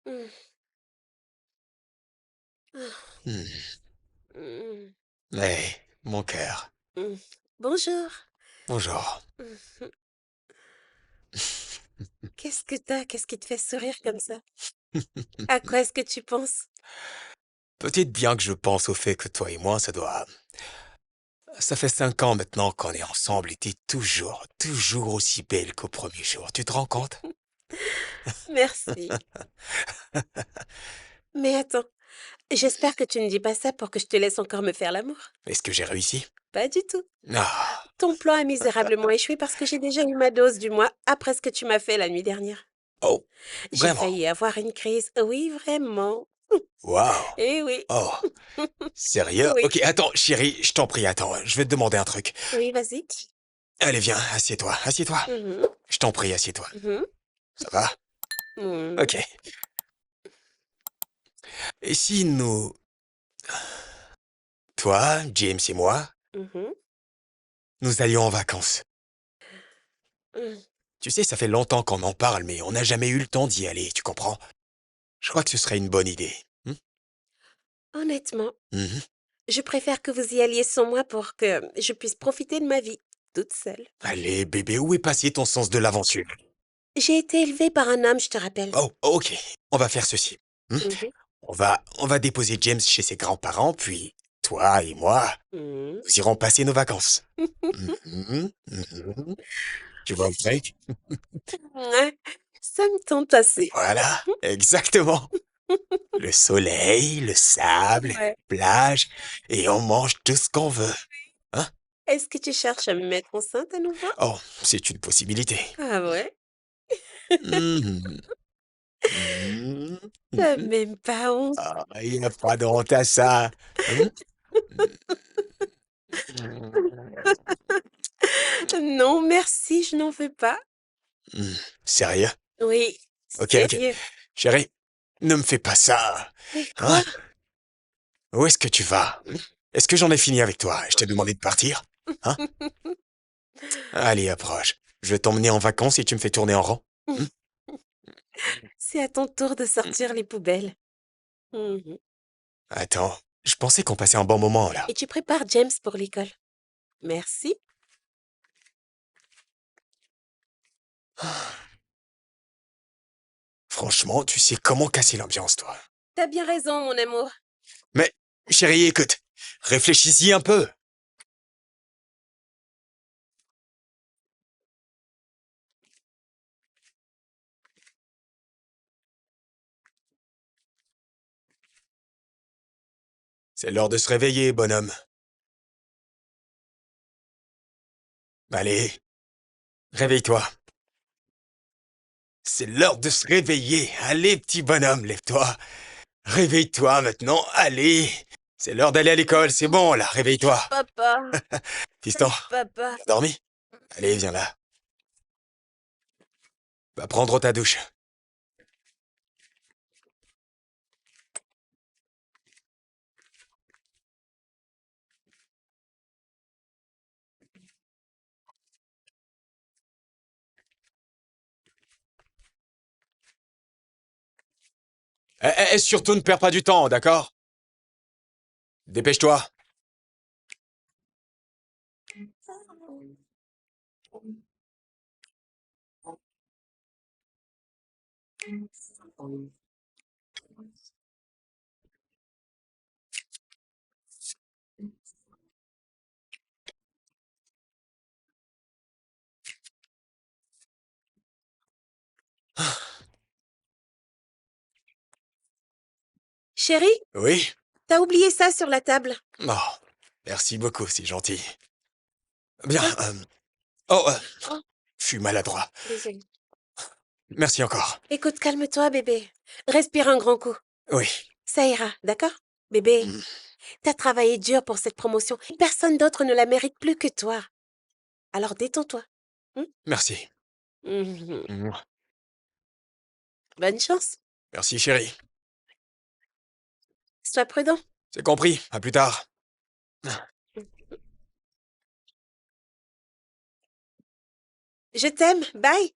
Mmh. Ah. Hmm. Mmh. Hey, mon cœur. Mmh. Bonjour. Bonjour. Mmh. Qu'est-ce que t'as? Qu'est-ce qui te fait sourire comme ça? À quoi est-ce que tu penses? Peut-être bien que je pense au fait que toi et moi, ça fait 5 ans maintenant qu'on est ensemble et t'es toujours aussi belle qu'au premier jour. Tu te rends compte? Merci. Mais attends, j'espère que tu ne dis pas ça pour que je te laisse encore me faire l'amour. Est-ce que j'ai réussi? Pas du tout. Ah. Ton plan a misérablement échoué parce que j'ai déjà eu ma dose du mois après ce que tu m'as fait la nuit dernière. Oh, J'ai vraiment? failli avoir une crise. Oui, vraiment. Waouh. Eh oui. Oh, sérieux? Oui. Ok, attends, chérie, je t'en prie, attends, je vais te demander un truc. Oui, vas-y. Allez, viens, assieds-toi, assieds-toi. Mhm, Je t'en prie, assieds-toi. mhm, Ça va? mhm, Ok. Et si nous, toi, James et moi, mhm, nous allions en vacances? mhm. Tu sais, ça fait longtemps qu'on en parle, mais on n'a jamais eu le temps d'y aller, tu comprends? Je crois que ce serait une bonne idée. Honnêtement, Mhm. je préfère que vous y alliez sans moi pour que je puisse profiter de ma vie toute seule. Allez, bébé, où est passé ton sens de l'aventure? J'ai été élevée par un homme, je te rappelle. Oh, ok, on va faire ceci. Hmm. Mhm, On va déposer James chez ses grands-parents, puis toi et moi, mhm. nous irons passer nos vacances. Mhm, mhm. Tu vois le truc? Ouais, ça me tente assez. Voilà, exactement. Le soleil, le sable, les Ouais. plages, et on mange tout ce qu'on veut. Hein? Est-ce que tu cherches à me mettre enceinte à nouveau? Oh, c'est une possibilité. Ah ouais? Mhm, mhm, T'as mhm. même pas honte. Ah, il n'y a pas de honte à ça. Hein? Non, merci, je n'en veux pas. Hmm, sérieux? Oui, Ok, ok. sérieux. Chérie, ne me fais pas ça. Mais Hein? quoi? Où est-ce que tu vas? Est-ce que j'en ai fini avec toi? Je t'ai demandé de partir? Hein? Allez, approche. Je vais t'emmener en vacances et tu me fais tourner en rond. Hmm? C'est à ton tour de sortir les poubelles. Mhm. Attends, je pensais qu'on passait un bon moment là. Et tu prépares James pour l'école. Merci. Franchement, tu sais comment casser l'ambiance, toi. T'as bien raison, mon amour. Mais, chérie, écoute, réfléchis-y un peu. C'est l'heure de se réveiller, bonhomme. Allez, réveille-toi. C'est l'heure de se réveiller. Allez, petit bonhomme, lève-toi. Réveille-toi maintenant, allez. C'est l'heure d'aller à l'école, c'est bon là, réveille-toi. Papa, Fiston, papa. t'as dormi? Allez, viens là. Va prendre ta douche. Surtout ne perds pas du temps, d'accord? Dépêche-toi. Chérie, Oui? t'as oublié ça sur la table. Oh, merci beaucoup, c'est gentil. Bien, Quoi? oh, Oh, je suis maladroit. désolée. Merci encore. Écoute, calme-toi, bébé. Respire un grand coup. Oui. Ça ira, d'accord? Bébé, Mm, t'as travaillé dur pour cette promotion. Personne d'autre ne la mérite plus que toi. Alors détends-toi. Hmm? merci. Mhm. Mm, Bonne chance. merci, chérie. Sois prudent. C'est compris, à plus tard. Je t'aime. Bye.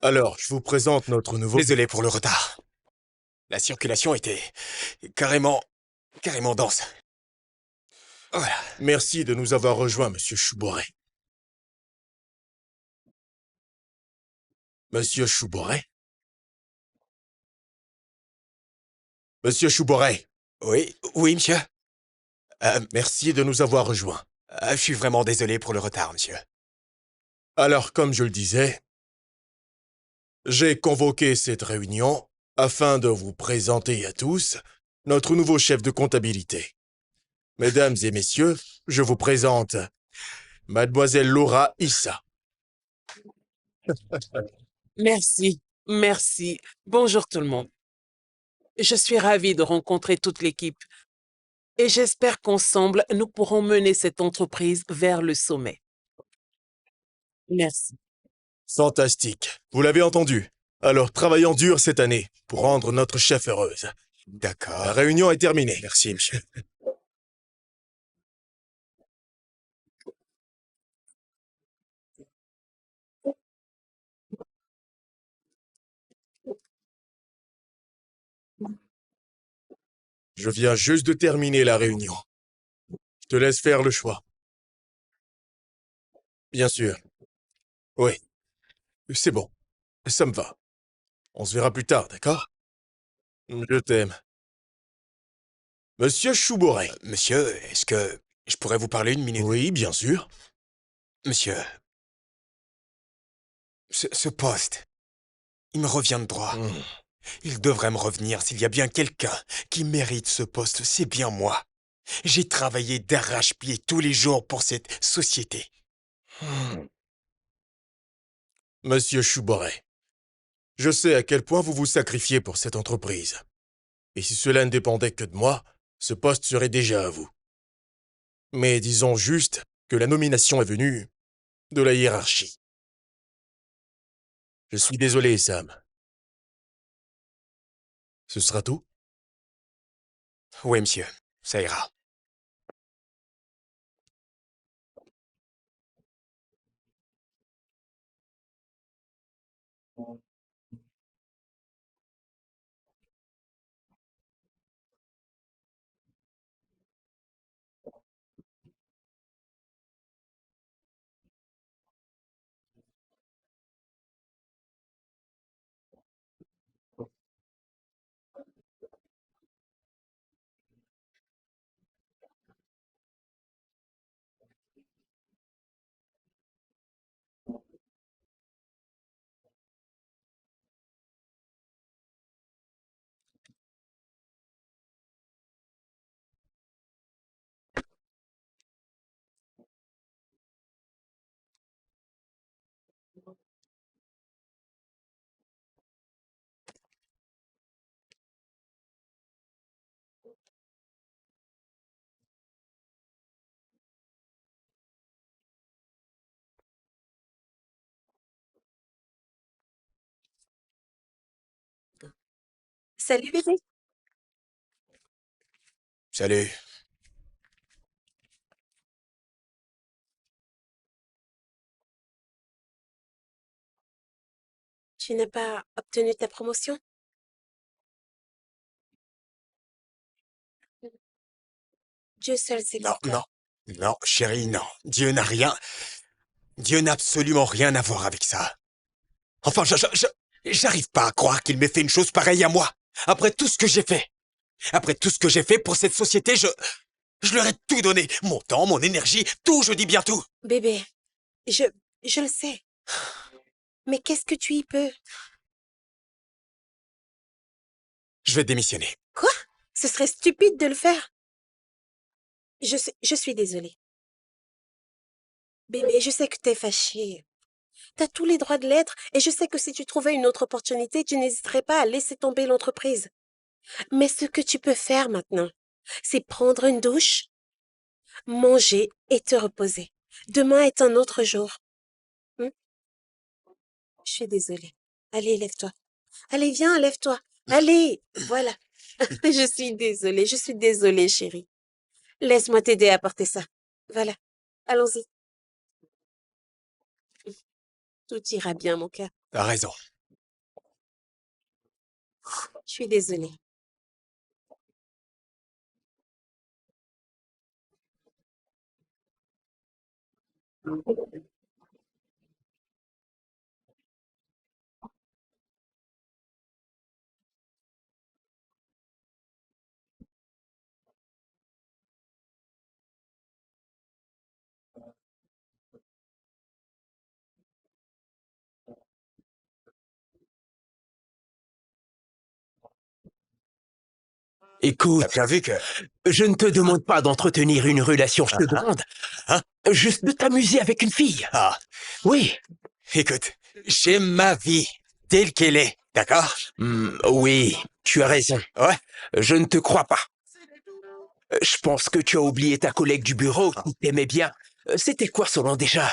Alors, je vous présente notre nouveau... Désolé pour le retard. La circulation était carrément dense. Voilà. Merci de nous avoir rejoints, Monsieur Chouboret. Monsieur Chouboret? Monsieur Chouboret, Oui, oui, monsieur. merci de nous avoir rejoints. Je suis vraiment désolé pour le retard, monsieur. Alors, comme je le disais, j'ai convoqué cette réunion afin de vous présenter à tous notre nouveau chef de comptabilité. Mesdames et messieurs, je vous présente Mademoiselle Laura Issa. Merci, merci. Bonjour tout le monde. Je suis ravie de rencontrer toute l'équipe et j'espère qu'ensemble, nous pourrons mener cette entreprise vers le sommet. Merci. Fantastique. Vous l'avez entendu. Alors, travaillons dur cette année pour rendre notre chef heureuse. La D'accord. réunion est terminée. Merci, monsieur. Je viens juste de terminer la réunion. Je te laisse faire le choix. Bien sûr. Oui. C'est bon. Ça me va. On se verra plus tard, d'accord? Je t'aime. Monsieur Chouboret. Monsieur, est-ce que je pourrais vous parler une minute? Oui, bien sûr. Monsieur, ce poste, il me revient de droit. Hmm. Il devrait me revenir s'il y a bien quelqu'un qui mérite ce poste, c'est bien moi. J'ai travaillé d'arrache-pied tous les jours pour cette société. Monsieur Chouboret, je sais à quel point vous vous sacrifiez pour cette entreprise. Et si cela ne dépendait que de moi, ce poste serait déjà à vous. Mais disons juste que la nomination est venue de la hiérarchie. Je suis désolé, Sam. Ce sera tout? Oui, monsieur, ça ira. Salut bébé. Salut. Tu n'as pas obtenu ta promotion? Dieu seul sait Non, pourquoi. non, non, chérie, non. Dieu n'a absolument rien à voir avec ça. Enfin, j'arrive pas à croire qu'il m'ait fait une chose pareille à moi. Après tout ce que j'ai fait. Après tout ce que j'ai fait pour cette société, je leur ai tout donné. Mon temps, mon énergie, tout, je dis bien tout. Bébé, je, je le sais. Mais qu'est-ce que tu y peux? Je vais démissionner. Quoi? Ce serait stupide de le faire. Je suis désolée. Bébé, je sais que t'es fâchée. T'as tous les droits de l'être et je sais que si tu trouvais une autre opportunité, tu n'hésiterais pas à laisser tomber l'entreprise. Mais ce que tu peux faire maintenant, c'est prendre une douche, manger et te reposer. Demain est un autre jour. Hmm? Je suis désolée. Allez, lève-toi. Allez, viens, lève-toi. Allez, voilà. Je suis désolée, chérie. Laisse-moi t'aider à porter ça. Voilà. Allons-y. Tout ira bien, mon cœur. T'as raison. Je suis désolée. Écoute, T'as bien vu que... je ne te demande pas d'entretenir une relation, je te demande Hein? juste de t'amuser avec une fille. Ah, Oui. écoute, j'aime ma vie telle qu'elle est, d'accord? Oui, tu as raison. Ouais. Je ne te crois pas. Je pense que tu as oublié ta collègue du bureau qui t'aimait bien. C'était quoi son nom déjà?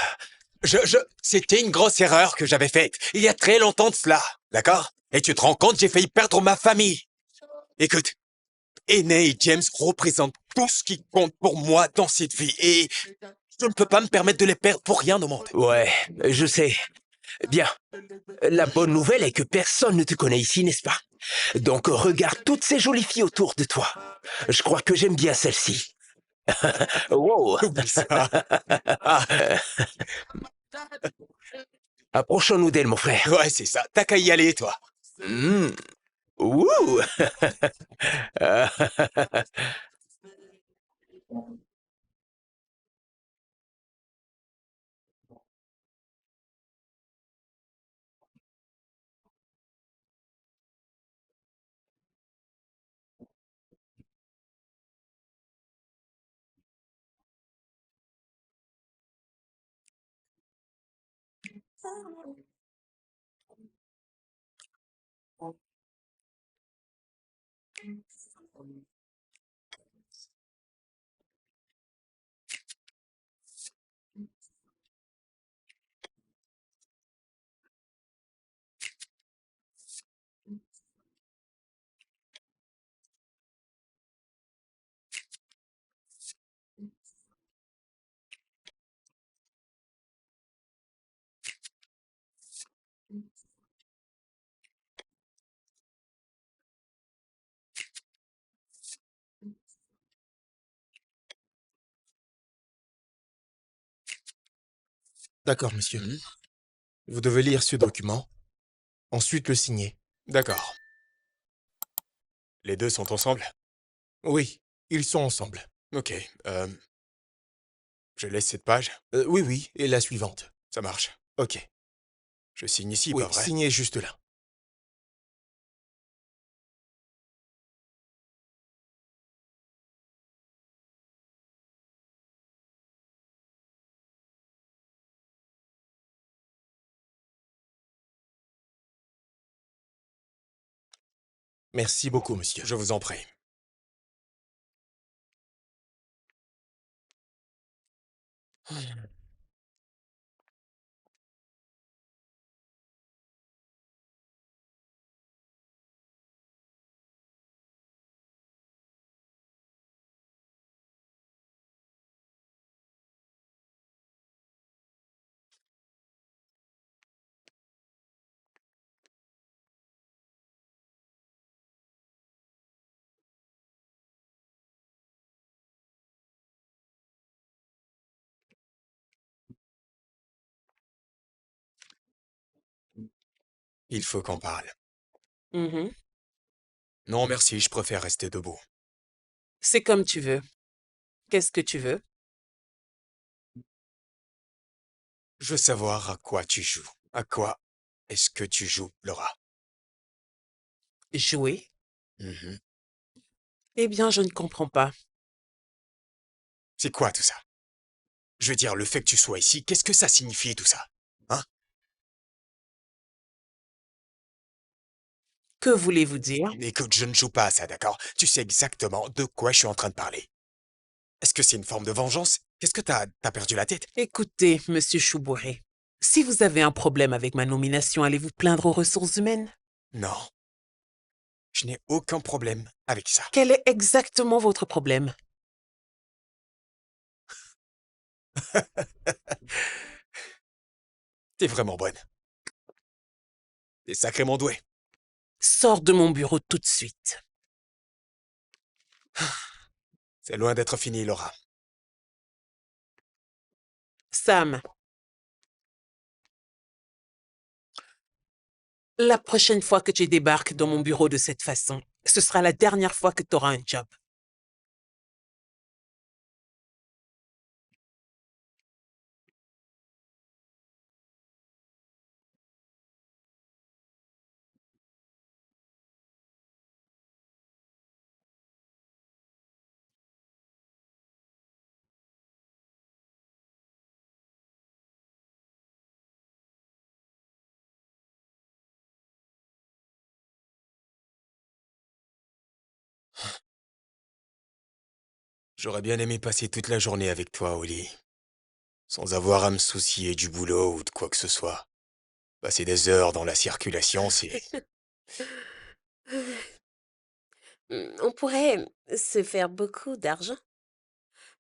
C'était une grosse erreur que j'avais faite, il y a très longtemps de cela, d'accord? Et tu te rends compte, j'ai failli perdre ma famille. Écoute, Aîné et James représentent tout ce qui compte pour moi dans cette vie, et je ne peux pas me permettre de les perdre pour rien au monde. Ouais, je sais. Bien. La bonne nouvelle est que personne ne te connaît ici, n'est-ce pas? Donc regarde toutes ces jolies filles autour de toi. Je crois que j'aime bien celle-ci. Wow. Oublie ça. Ah, Approchons-nous d'elle, mon frère. ouais, c'est ça. T'as qu'à y aller, toi. Mmh. Ouh. D'accord, monsieur. Mhm. Vous devez lire ce document, ensuite le signer. D'accord. Les deux sont ensemble? Oui, ils sont ensemble. Ok. Je laisse cette page? Oui, oui, et la suivante. Ça marche. Ok. Je signe ici, Oui, pas vrai? signez juste là. Merci beaucoup, monsieur. Je vous en prie. Il faut qu'on parle. Mhm. Non, merci, je préfère rester debout. C'est comme tu veux. Qu'est-ce que tu veux? Je veux savoir à quoi tu joues. À quoi est-ce que tu joues, Laura? Jouer? Mhm. Eh bien, je ne comprends pas. C'est quoi tout ça? Je veux dire, le fait que tu sois ici, qu'est-ce que ça signifie tout ça? Hein? Que voulez-vous dire? Écoute, je ne joue pas à ça, d'accord? Tu sais exactement de quoi je suis en train de parler. Est-ce que c'est une forme de vengeance? Qu'est-ce que t'as perdu la tête? Écoutez, monsieur Choubouré, si vous avez un problème avec ma nomination, allez vous plaindre aux ressources humaines? Non. Je n'ai aucun problème avec ça. Quel est exactement votre problème? T'es vraiment bonne. T'es sacrément douée. Sors de mon bureau tout de suite. C'est loin d'être fini, Laura. Sam, la prochaine fois que tu débarques dans mon bureau de cette façon, ce sera la dernière fois que tu auras un job. J'aurais bien aimé passer toute la journée avec toi, Oli. Sans avoir à me soucier du boulot ou de quoi que ce soit. Passer des heures dans la circulation, c'est... On pourrait se faire beaucoup d'argent.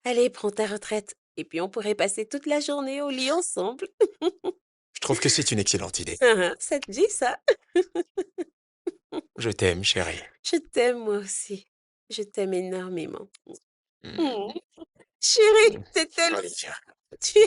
Allez, prends ta retraite. Et puis on pourrait passer toute la journée au lit ensemble. Je trouve que c'est une excellente idée. Ça te dit ça? Je t'aime, chérie. Je t'aime moi aussi. Je t'aime énormément. Mm. Mmh. Chérie, t'es tellement... Allez, tiens. Tu...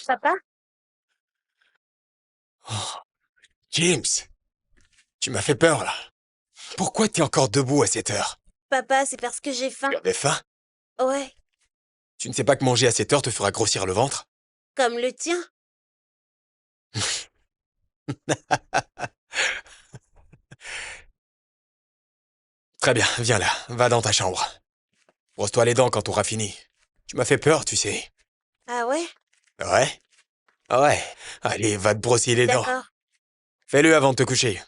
Papa? Oh, James, tu m'as fait peur, là. Pourquoi t'es encore debout à cette heure? Papa, c'est parce que j'ai faim. Tu avais faim? Ouais, Tu ne sais pas que manger à cette heure te fera grossir le ventre? comme le tien. Très bien, viens là, va dans ta chambre. Brosse-toi les dents quand t'auras fini. Tu m'as fait peur, tu sais. Ah ouais? Ouais? Ouais. Allez, va te brosser les dents. D'accord. Fais-le avant de te coucher.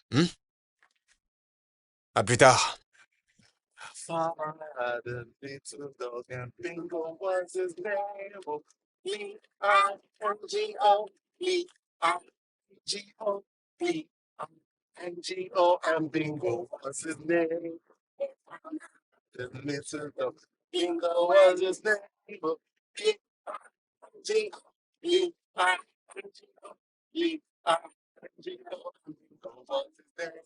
À plus tard. Father had a little dog and Bingo was his name. Oh, Lingo, Lingo, Lingo, and Bingo was his name. The little dog, Bingo was his name. Oh, Lingo, Lingo, and Bingo was his name.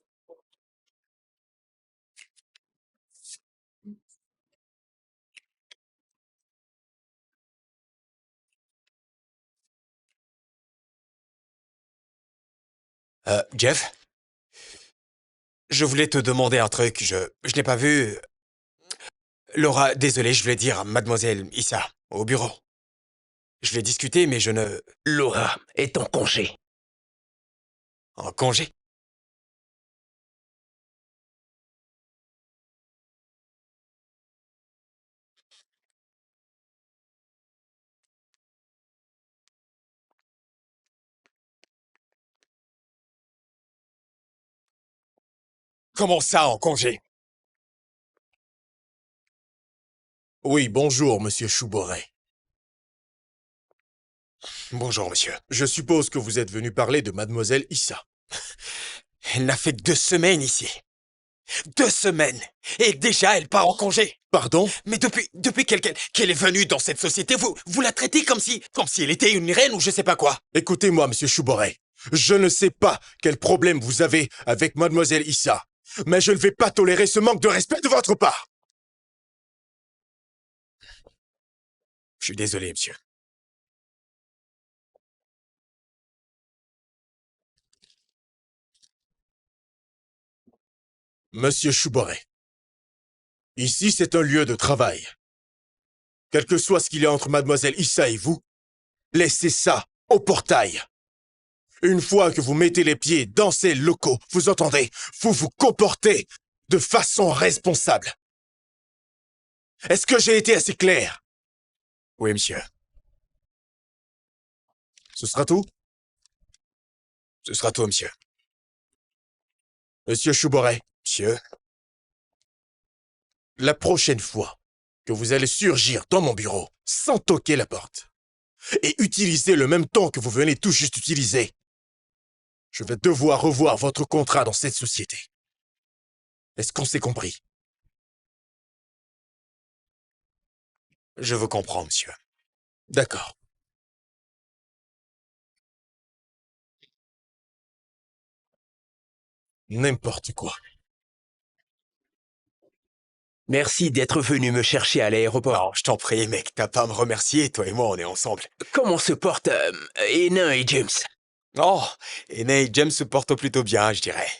Jeff? Je voulais te demander un truc, je n'ai pas vu... Laura, désolé, je voulais dire mademoiselle Issa, au bureau. Je vais discuter, mais je ne... Laura est en congé. En congé? Comment ça, en congé? Oui, bonjour, monsieur Chouboret. Bonjour, monsieur. Je suppose que vous êtes venu parler de mademoiselle Issa. Elle n'a fait que 2 semaines ici. 2 semaines! Et déjà, elle part en congé! Pardon? Mais depuis qu'elle est venue dans cette société, vous la traitez comme si elle était une reine ou je sais pas quoi. Écoutez-moi, monsieur Chouboret. Je ne sais pas quel problème vous avez avec mademoiselle Issa. Mais je ne vais pas tolérer ce manque de respect de votre part. Je suis désolé, monsieur. Monsieur Chouboret, ici c'est un lieu de travail. Quel que soit ce qu'il y a entre mademoiselle Issa et vous, laissez ça au portail. Une fois que vous mettez les pieds dans ces locaux, vous entendez, vous vous comportez de façon responsable. Est-ce que j'ai été assez clair? Oui, monsieur. Ce sera tout? Ce sera tout, monsieur. Monsieur Chouboret, Monsieur, la prochaine fois que vous allez surgir dans mon bureau sans toquer la porte et utiliser le même ton que vous venez tout juste d'utiliser, je vais devoir revoir votre contrat dans cette société. Est-ce qu'on s'est compris? je vous comprends, monsieur. D'accord. N'importe quoi. Merci d'être venu me chercher à l'aéroport. Non, je t'en prie, mec, t'as pas à me remercier, toi et moi, on est ensemble. Comment se portent Hénin et James? Oh, Aîné et James se portent plutôt bien, je dirais.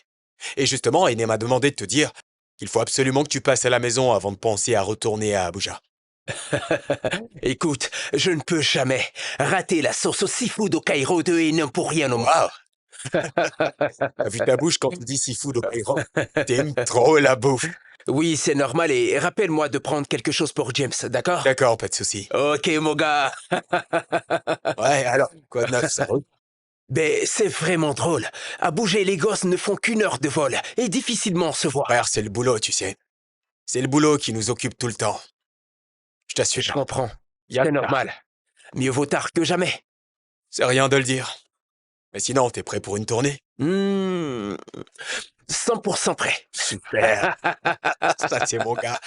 Et justement, Aîné m'a demandé de te dire qu'il faut absolument que tu passes à la maison avant de penser à retourner à Abuja. Écoute, je ne peux jamais rater la sauce au seafood au Cairo de Hénin pour rien au monde. Waouh! T'as vu ta bouche quand tu dis seafood au Cairo? T'aimes trop la bouffe. Oui, c'est normal et rappelle-moi de prendre quelque chose pour James, d'accord? D'accord, pas de souci. Ok, mon gars. Ouais, alors, quoi de neuf, ça roule? Ben, c'est vraiment drôle. À bouger, les gosses ne font qu'une heure de vol et difficilement se voient. Frère, c'est le boulot, tu sais. C'est le boulot qui nous occupe tout le temps. Je t'assure. Je comprends. Y a C'est que ça. normal. Mieux vaut tard que jamais. C'est rien de le dire. Mais sinon, t'es prêt pour une tournée? 100% prêt. Super. Ça, c'est mon gars.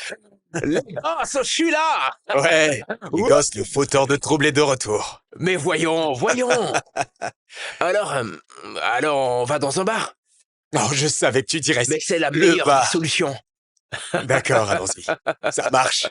Les gosses, je suis là. Ouais, les gosses, le fauteur de troubles est de retour. Mais voyons, voyons. Alors, on va dans un bar. Oh, je savais que tu dirais ça. Mais c'est la Le meilleure bar. des solutions. D'accord, allons-y. Ça marche.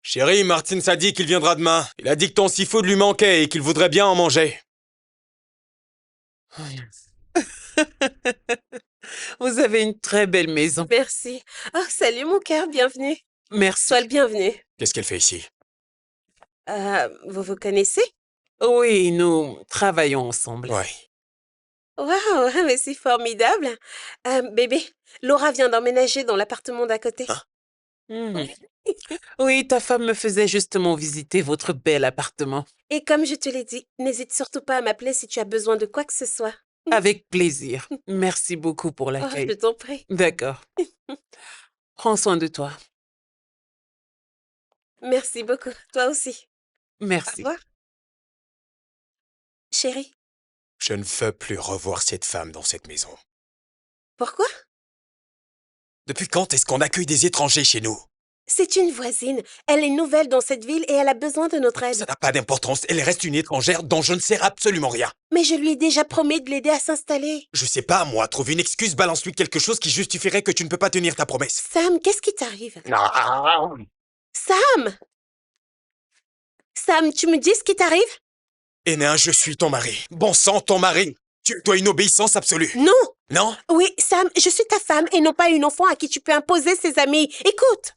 Chérie, Martin s'est dit qu'il viendra demain. Il a dit que ton seafood lui manquait et qu'il voudrait bien en manger. Vous avez une très belle maison. Merci. Oh, salut mon cœur, bienvenue. Merci. Sois le bienvenu. Qu'est-ce qu'elle fait ici? Vous vous connaissez? Oui, nous travaillons ensemble. Ouais. Waouh, mais c'est formidable. Bébé, Laura vient d'emménager dans l'appartement d'à côté. Hein? Mhm. Oui, ta femme me faisait justement visiter votre bel appartement. Et comme je te l'ai dit, n'hésite surtout pas à m'appeler si tu as besoin de quoi que ce soit. Avec plaisir. Merci beaucoup pour Oh, je l'accueil. t'en prie. D'accord. Prends soin de toi. Merci beaucoup. Toi aussi. Au Merci. revoir. Chérie, Je ne veux plus revoir cette femme dans cette maison. pourquoi? Depuis quand est-ce qu'on accueille des étrangers chez nous? C'est une voisine. Elle est nouvelle dans cette ville et elle a besoin de notre Ça aide. n'a pas d'importance. Elle reste une étrangère dont je ne sais absolument rien. Mais je lui ai déjà promis de l'aider à s'installer. Je sais pas, moi. Trouve une excuse, balance-lui quelque chose qui justifierait que tu ne peux pas tenir ta promesse. Sam, qu'est-ce qui t'arrive? Non. Sam! Sam, tu me dis ce qui t'arrive? Hénin, je suis ton mari. Bon sang, ton mari. Tu dois une obéissance absolue. Non! Non? Oui, Sam, je suis ta femme et non pas une enfant à qui tu peux imposer ses amis. Écoute!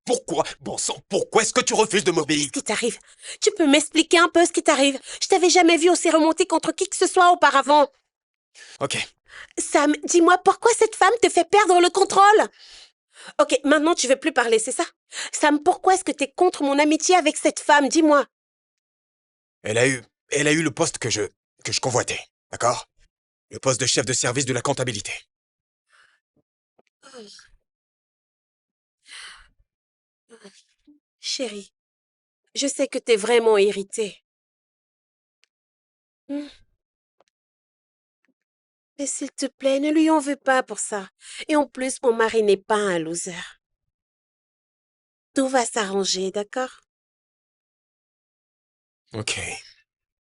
Pourquoi? Bon sang, pourquoi est-ce que tu refuses de m'obéir? Qu'est-ce qui t'arrive? Tu peux m'expliquer un peu ce qui t'arrive? Je t'avais jamais vu aussi remonter contre qui que ce soit auparavant. Ok. Sam, dis-moi pourquoi cette femme te fait perdre le contrôle? Ok, maintenant tu veux plus parler, c'est ça? Sam, pourquoi est-ce que t'es contre mon amitié avec cette femme? Dis-moi. Elle a eu le poste que je convoitais. D'accord? Le poste de chef de service de la comptabilité. Chérie, je sais que t'es vraiment irritée. Hmm. Mais s'il te plaît, ne lui en veux pas pour ça. Et en plus, mon mari n'est pas un loser. Tout va s'arranger, d'accord? Ok,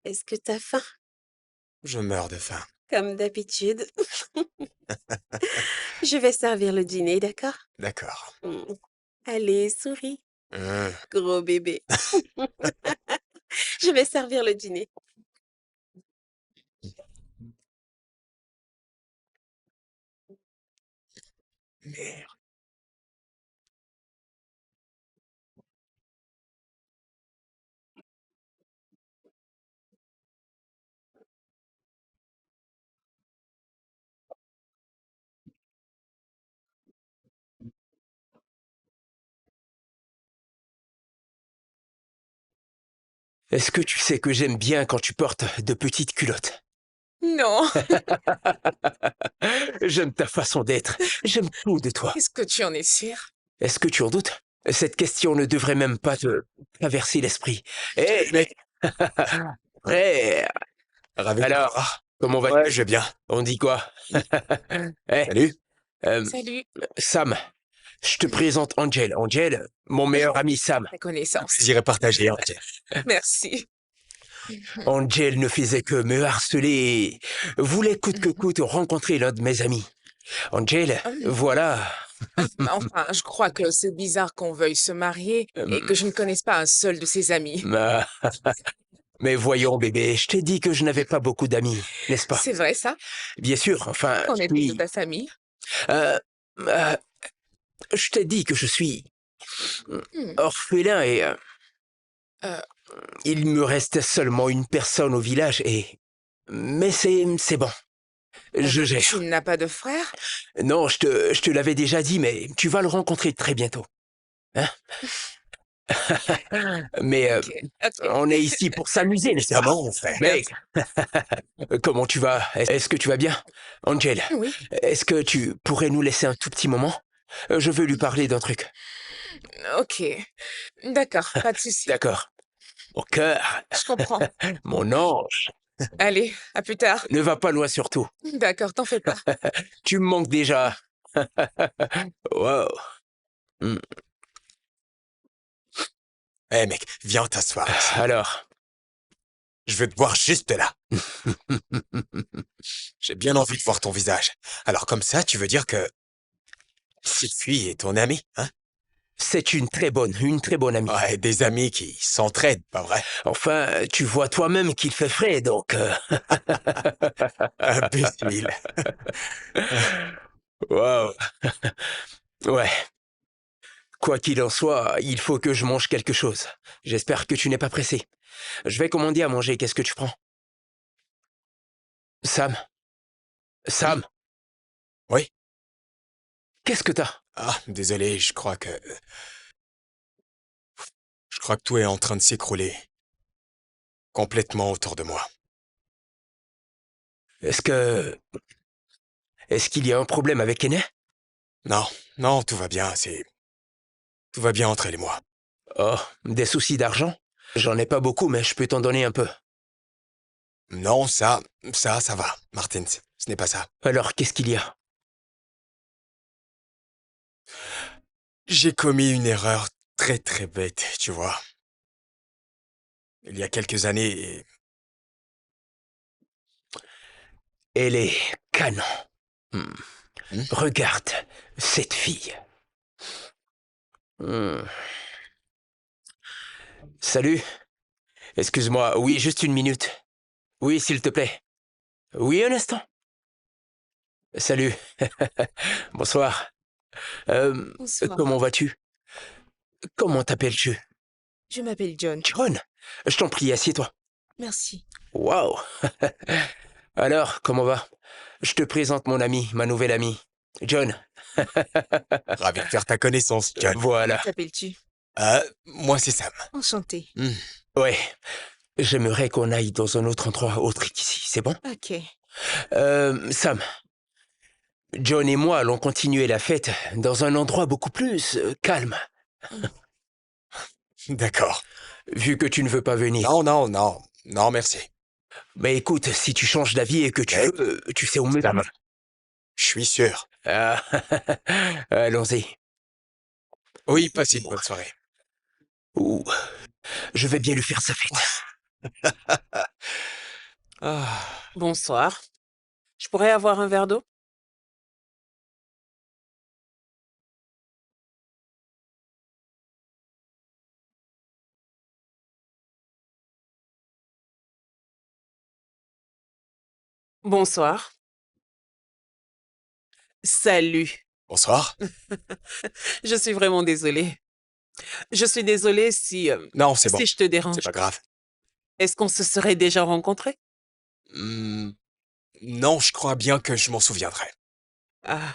Est-ce que t'as faim? je meurs de faim. Comme d'habitude. Je vais servir le dîner, d'accord? D'accord. Allez, souris, Hum. gros bébé. Je vais servir le dîner. Merde. Est-ce que tu sais que j'aime bien quand tu portes de petites culottes? Non, J'aime ta façon d'être. J'aime tout de toi. est-ce que tu en es sûr? Est-ce que tu en doutes? Cette question ne devrait même pas te traverser l'esprit. Hé, Mec, frère! ravi de te Alors, voir. comment vas-tu? Ouais, je vais bien. On dit quoi? Eh, Salut. Salut, Sam, je te présente Angel. Angel, mon meilleur ami Sam. ta connaissance. Plaisir est partagé, Angel. Merci. Angel ne faisait que me harceler et voulait coûte que coûte rencontrer l'un de mes amis. Angel, voilà. Enfin, je crois que c'est bizarre qu'on veuille se marier et que je ne connaisse pas un seul de ses amis. Ah, mais voyons, bébé, je t'ai dit que je n'avais pas beaucoup d'amis, n'est-ce pas? C'est vrai ça? Bien sûr, enfin, Qu'en est-il de oui. ta famille? Euh, euh, je t'ai dit que je suis Hmm. orphelin et Euh. il me reste seulement une personne au village et... Mais c'est bon. Je gère. Tu n'as pas de frère? Non, je te l'avais déjà dit, mais tu vas le rencontrer très bientôt. Hein? Mais Ok, ok. on est ici pour s'amuser, n'est-ce pas? Évidemment, mon frère. Mec, comment tu vas? Est-ce que tu vas bien? Angel, Oui, est-ce que tu pourrais nous laisser un tout petit moment? Je veux lui parler d'un truc. ok. D'accord, pas de souci. D'accord. Mon cœur, Je comprends. mon ange, Allez, à plus tard. ne va pas loin surtout. D'accord, t'en fais pas. Tu me manques déjà. Wow. Eh mec, viens t'asseoir ici. Alors, Je veux te voir juste là. J'ai bien envie de voir ton visage. Alors comme ça, tu veux dire que... cette fille est ton amie, hein? c'est une très bonne amie. Ouais, des amis qui s'entraident, pas vrai? Enfin, tu vois toi-même qu'il fait frais, donc... Imbécile. Wow. Ouais. Quoi qu'il en soit, il faut que je mange quelque chose. J'espère que tu n'es pas pressé. Je vais commander à manger. Qu'est-ce que tu prends? Sam? Sam? Oui. Qu'est-ce que t'as? Ah, désolé, je crois que... je crois que tout est en train de s'écrouler. Complètement autour de moi. Est-ce qu'il y a un problème avec Kenneth? Non, non, tout va bien, c'est... tout va bien entre elle et moi. Oh, des soucis d'argent? J'en ai pas beaucoup, mais je peux t'en donner un peu. Non, ça va, Martins. Ce n'est pas ça. Alors, qu'est-ce qu'il y a? J'ai commis une erreur très très bête, tu vois. Il y a quelques années, Elle est canon. Hmm. Regarde cette fille. Salut. Excuse-moi, oui, juste une minute. Oui, s'il te plaît. Oui, un instant. Salut. Bonsoir. Bonsoir. Comment vas-tu? Comment t'appelles-tu? Je m'appelle John. John. Je t'en prie, assieds-toi. Merci. Waouh. Alors, comment va? Je te présente mon ami, ma nouvelle amie. John. ravi de faire ta connaissance, John. Voilà. T'appelles-tu? Moi c'est Sam. Enchanté. Ouais. J'aimerais qu'on aille dans un autre endroit autre qu'ici, c'est bon? Ok. Sam. John et moi allons continuer la fête dans un endroit beaucoup plus calme. D'accord. Vu que tu ne veux pas venir. Non, merci. Mais écoute, si tu changes d'avis et que tu veux, tu sais où me Sam, je suis sûr. Ah, allons-y. Oui, passez une bonne soirée. Ouh, je vais bien lui faire sa fête. Ah. Bonsoir. Je pourrais avoir un verre d'eau? Bonsoir. Salut. Bonsoir. Je suis vraiment désolée. Je suis désolée si, Non, c'est bon. si je te C'est dérange. pas grave. Est-ce qu'on se serait déjà rencontrés? Hmm, non, je crois bien que je m'en souviendrai. Ah.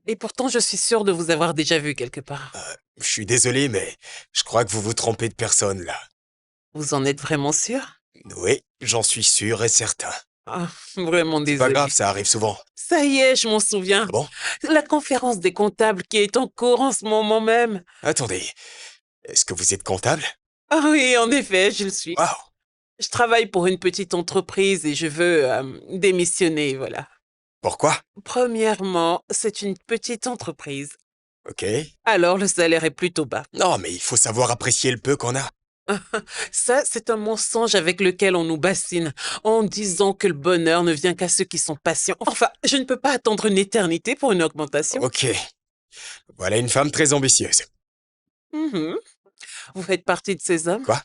Et pourtant, je suis sûre de vous avoir déjà vu quelque part. Je suis désolé, mais je crois que vous vous trompez de personne, là. Vous en êtes vraiment sûr? Oui, j'en suis sûr et certain. Ah, vraiment C'est pas désolée. grave, ça arrive souvent. Ça y est, je m'en souviens. Ah bon? La conférence des comptables qui est en cours en ce moment même. Attendez, est-ce que vous êtes comptable? Ah oui, en effet, je le suis. Waouh! Je travaille pour une petite entreprise et je veux démissionner, voilà. Pourquoi? Premièrement, c'est une petite entreprise. Ok. Alors, le salaire est plutôt bas. Non, mais il faut savoir apprécier le peu qu'on a. Ça, c'est un mensonge avec lequel on nous bassine en disant que le bonheur ne vient qu'à ceux qui sont patients. Enfin, je ne peux pas attendre une éternité pour une augmentation. Ok. Voilà une femme très ambitieuse. Mhm. Vous faites partie de ces hommes? Quoi?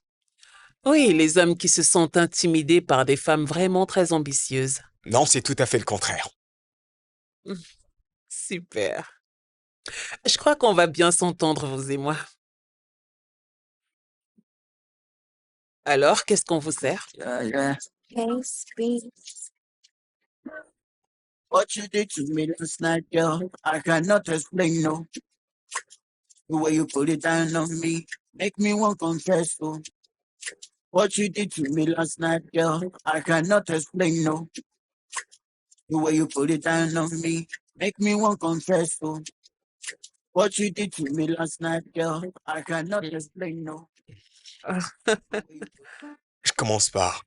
Oui, les hommes qui se sentent intimidés par des femmes vraiment très ambitieuses. Non, c'est tout à fait le contraire. Super. Je crois qu'on va bien s'entendre, vous et moi. Alors, qu'est-ce qu'on vous sert? What you did to me last night, girl, I cannot explain, no. The way you put it down on me, make me want confess, oh. What you did to me last night, girl, I cannot explain, no. The way you put it down on me, make me want confess, oh. What you did to me last night, girl, I cannot explain, no. Je commence par...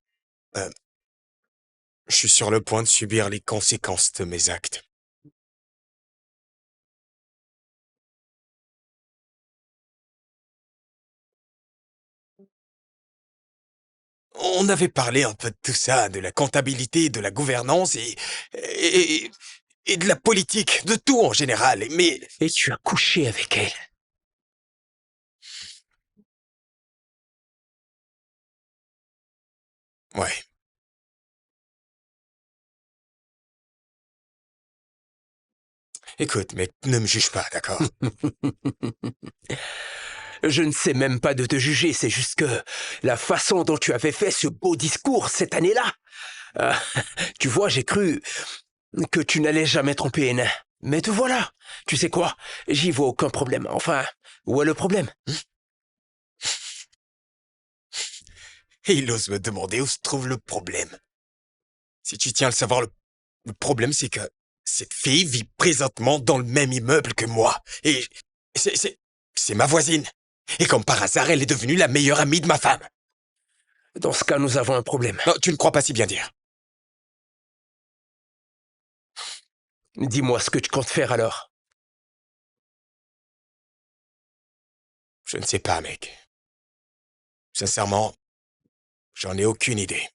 je suis sur le point de subir les conséquences de mes actes. On avait parlé un peu de tout ça, de la comptabilité, de la gouvernance et, et de la politique, de tout en général. Mais Et tu as couché avec elle. ouais, écoute, mec, ne me juge pas, d'accord? Je ne sais même pas de te juger, c'est juste que la façon dont tu avais fait ce beau discours cette année-là, euh, tu vois, j'ai cru que tu n'allais jamais tromper Hénin. Mais te voilà. Tu sais quoi? J'y vois aucun problème. Enfin, où est le problème? Et il ose me demander où se trouve le problème. Si tu tiens à le savoir, le problème, c'est que cette fille vit présentement dans le même immeuble que moi. Et c'est ma voisine. Et comme par hasard, elle est devenue la meilleure amie de ma femme. Dans ce cas, nous avons un problème. Non, tu ne crois pas si bien dire. Dis-moi ce que tu comptes faire alors. Je ne sais pas, mec. Sincèrement, j'en ai aucune idée.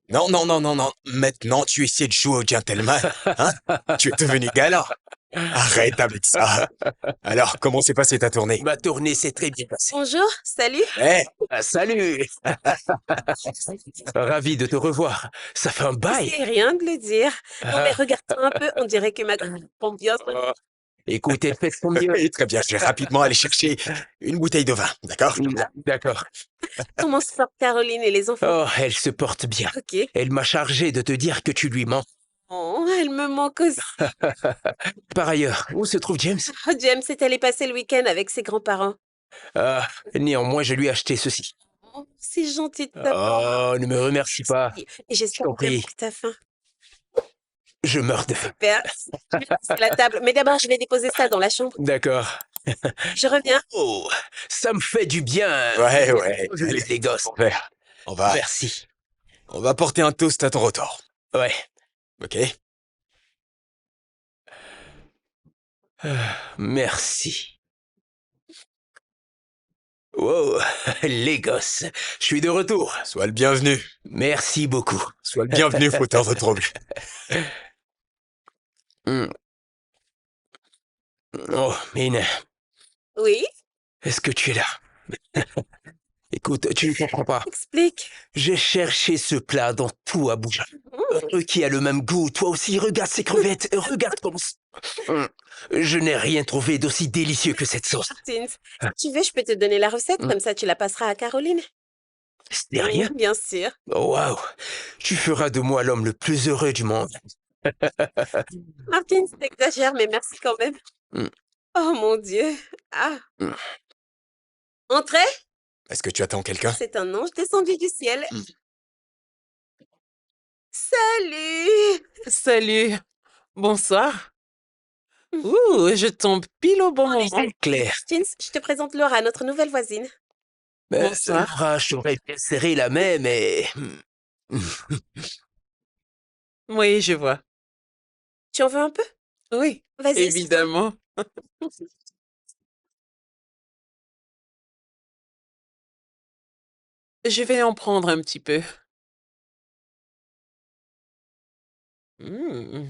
Non, non, non, non, non. Maintenant, tu essaies de jouer au gentleman. Hein? Tu es devenu galant. Arrête avec ça. Alors, comment s'est passée ta tournée? Ma tournée s'est très bien passée. Bonjour, salut. Eh, Salut. Ravi de te revoir. Ça fait un bail. C'est rien de le dire. Non, mais Ah. regarde-toi un peu, on dirait que ma pompe bien. Écoute, elle fait son mieux. oui, très bien, je vais rapidement aller chercher une bouteille de vin, d'accord? D'accord. Comment se portent Caroline et les enfants? Oh, elle se porte bien. Ok. Elle m'a chargé de te dire que tu lui mens. Oh, elle me manque aussi. Par ailleurs, où se trouve James? Oh, James est allé passer le week-end avec ses grands-parents. Ah, néanmoins, je lui ai acheté ceci. Oh, c'est gentil de ta part. Oh, ne me remercie pas. Et j'espère t'en prie. vraiment que t'as faim. Je meurs de faim. Super. C'est la table. Mais d'abord, je vais déposer ça dans la chambre. D'accord. Je reviens. Oh, ça me fait du bien. Ouais, ouais. Les Allez, gosses. ton verre. Merci. On va porter un toast à ton retour. Ouais. Ok? Merci. Wow, les gosses, je suis de retour. Sois le bienvenu. Merci beaucoup. Sois le bienvenu, fauteur de trouble. Hmm. Oh, Mine, Oui, est-ce que tu es là? Écoute, tu ne comprends pas. explique. J'ai cherché ce plat dans tout Abuja. Qui a le même goût. Toi aussi, regarde ces crevettes. Regarde comment... Je n'ai rien trouvé d'aussi délicieux que cette sauce. Martins, si tu veux, je peux te donner la recette, comme ça tu la passeras à Caroline. C'était rien. Bien sûr. Oh, waouh. Tu feras de moi l'homme le plus heureux du monde. Martins, t'exagères, mais merci quand même. Mm. Oh mon Dieu. Ah. Mm. Entrez. Est-ce que tu attends quelqu'un? C'est un ange descendu du ciel. Mm. Salut. Salut. Bonsoir. Ouh, je tombe pile au bon moment. Claire. Martins, je te présente Laura, notre nouvelle voisine. Bonsoir. Laura, je t'aurais bien serré la main, mais... Oui, je vois. Tu en veux un peu? Oui, Vas-y. évidemment. Je vais en prendre un petit peu. Hmm,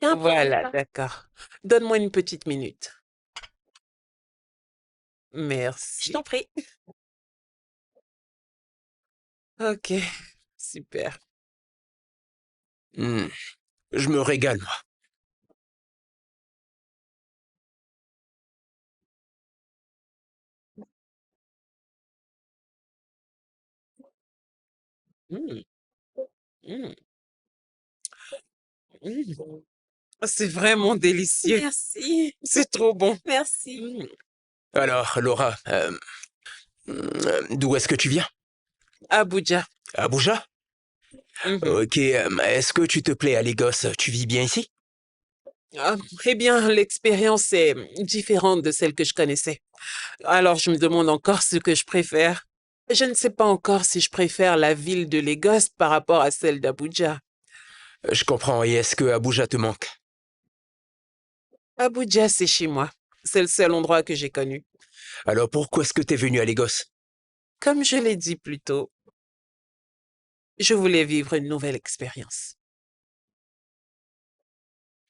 Tiens, Voilà, prends-le. d'accord. Donne-moi une petite minute. Je Merci. t'en prie. Ok, super. Je me régale, moi. Hmm, hmm, hmm. C'est vraiment délicieux. Merci. C'est trop bon. Merci. Hmm. Alors, Laura, d'où est-ce que tu viens? Abuja. Abuja? Mhm. Ok, est-ce que tu te plais à Lagos? Tu vis bien ici? Ah, eh bien, l'expérience est différente de celle que je connaissais. Alors, je me demande encore ce que je préfère. Je ne sais pas encore si je préfère la ville de Lagos par rapport à celle d'Abuja. Je comprends, et est-ce que Abuja te manque? Abuja, c'est chez moi. C'est le seul endroit que j'ai connu. Alors pourquoi est-ce que t'es venu à Lagos? Comme je l'ai dit plus tôt, je voulais vivre une nouvelle expérience.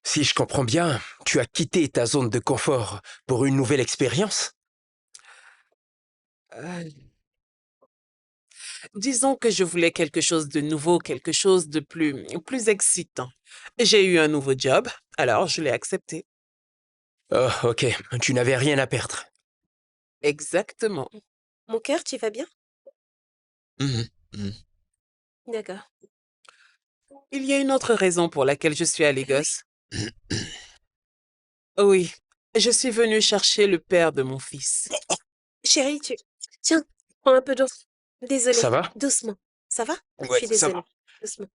Si je comprends bien, tu as quitté ta zone de confort pour une nouvelle expérience? Euh, Disons que je voulais quelque chose de nouveau, quelque chose de plus excitant. J'ai eu un nouveau job, alors je l'ai accepté. Oh, ok, tu n'avais rien à perdre. Exactement. Mon cœur, tu vas bien? Mhm, mhm. D'accord. Il y a une autre raison pour laquelle je suis à Lagos. Oui, je suis venue chercher le père de mon fils. Chérie, Tiens, prends un peu d'eau. Désolée. Ça va? Doucement. Ça va? Je Ouais, suis ça désolée. va. Doucement.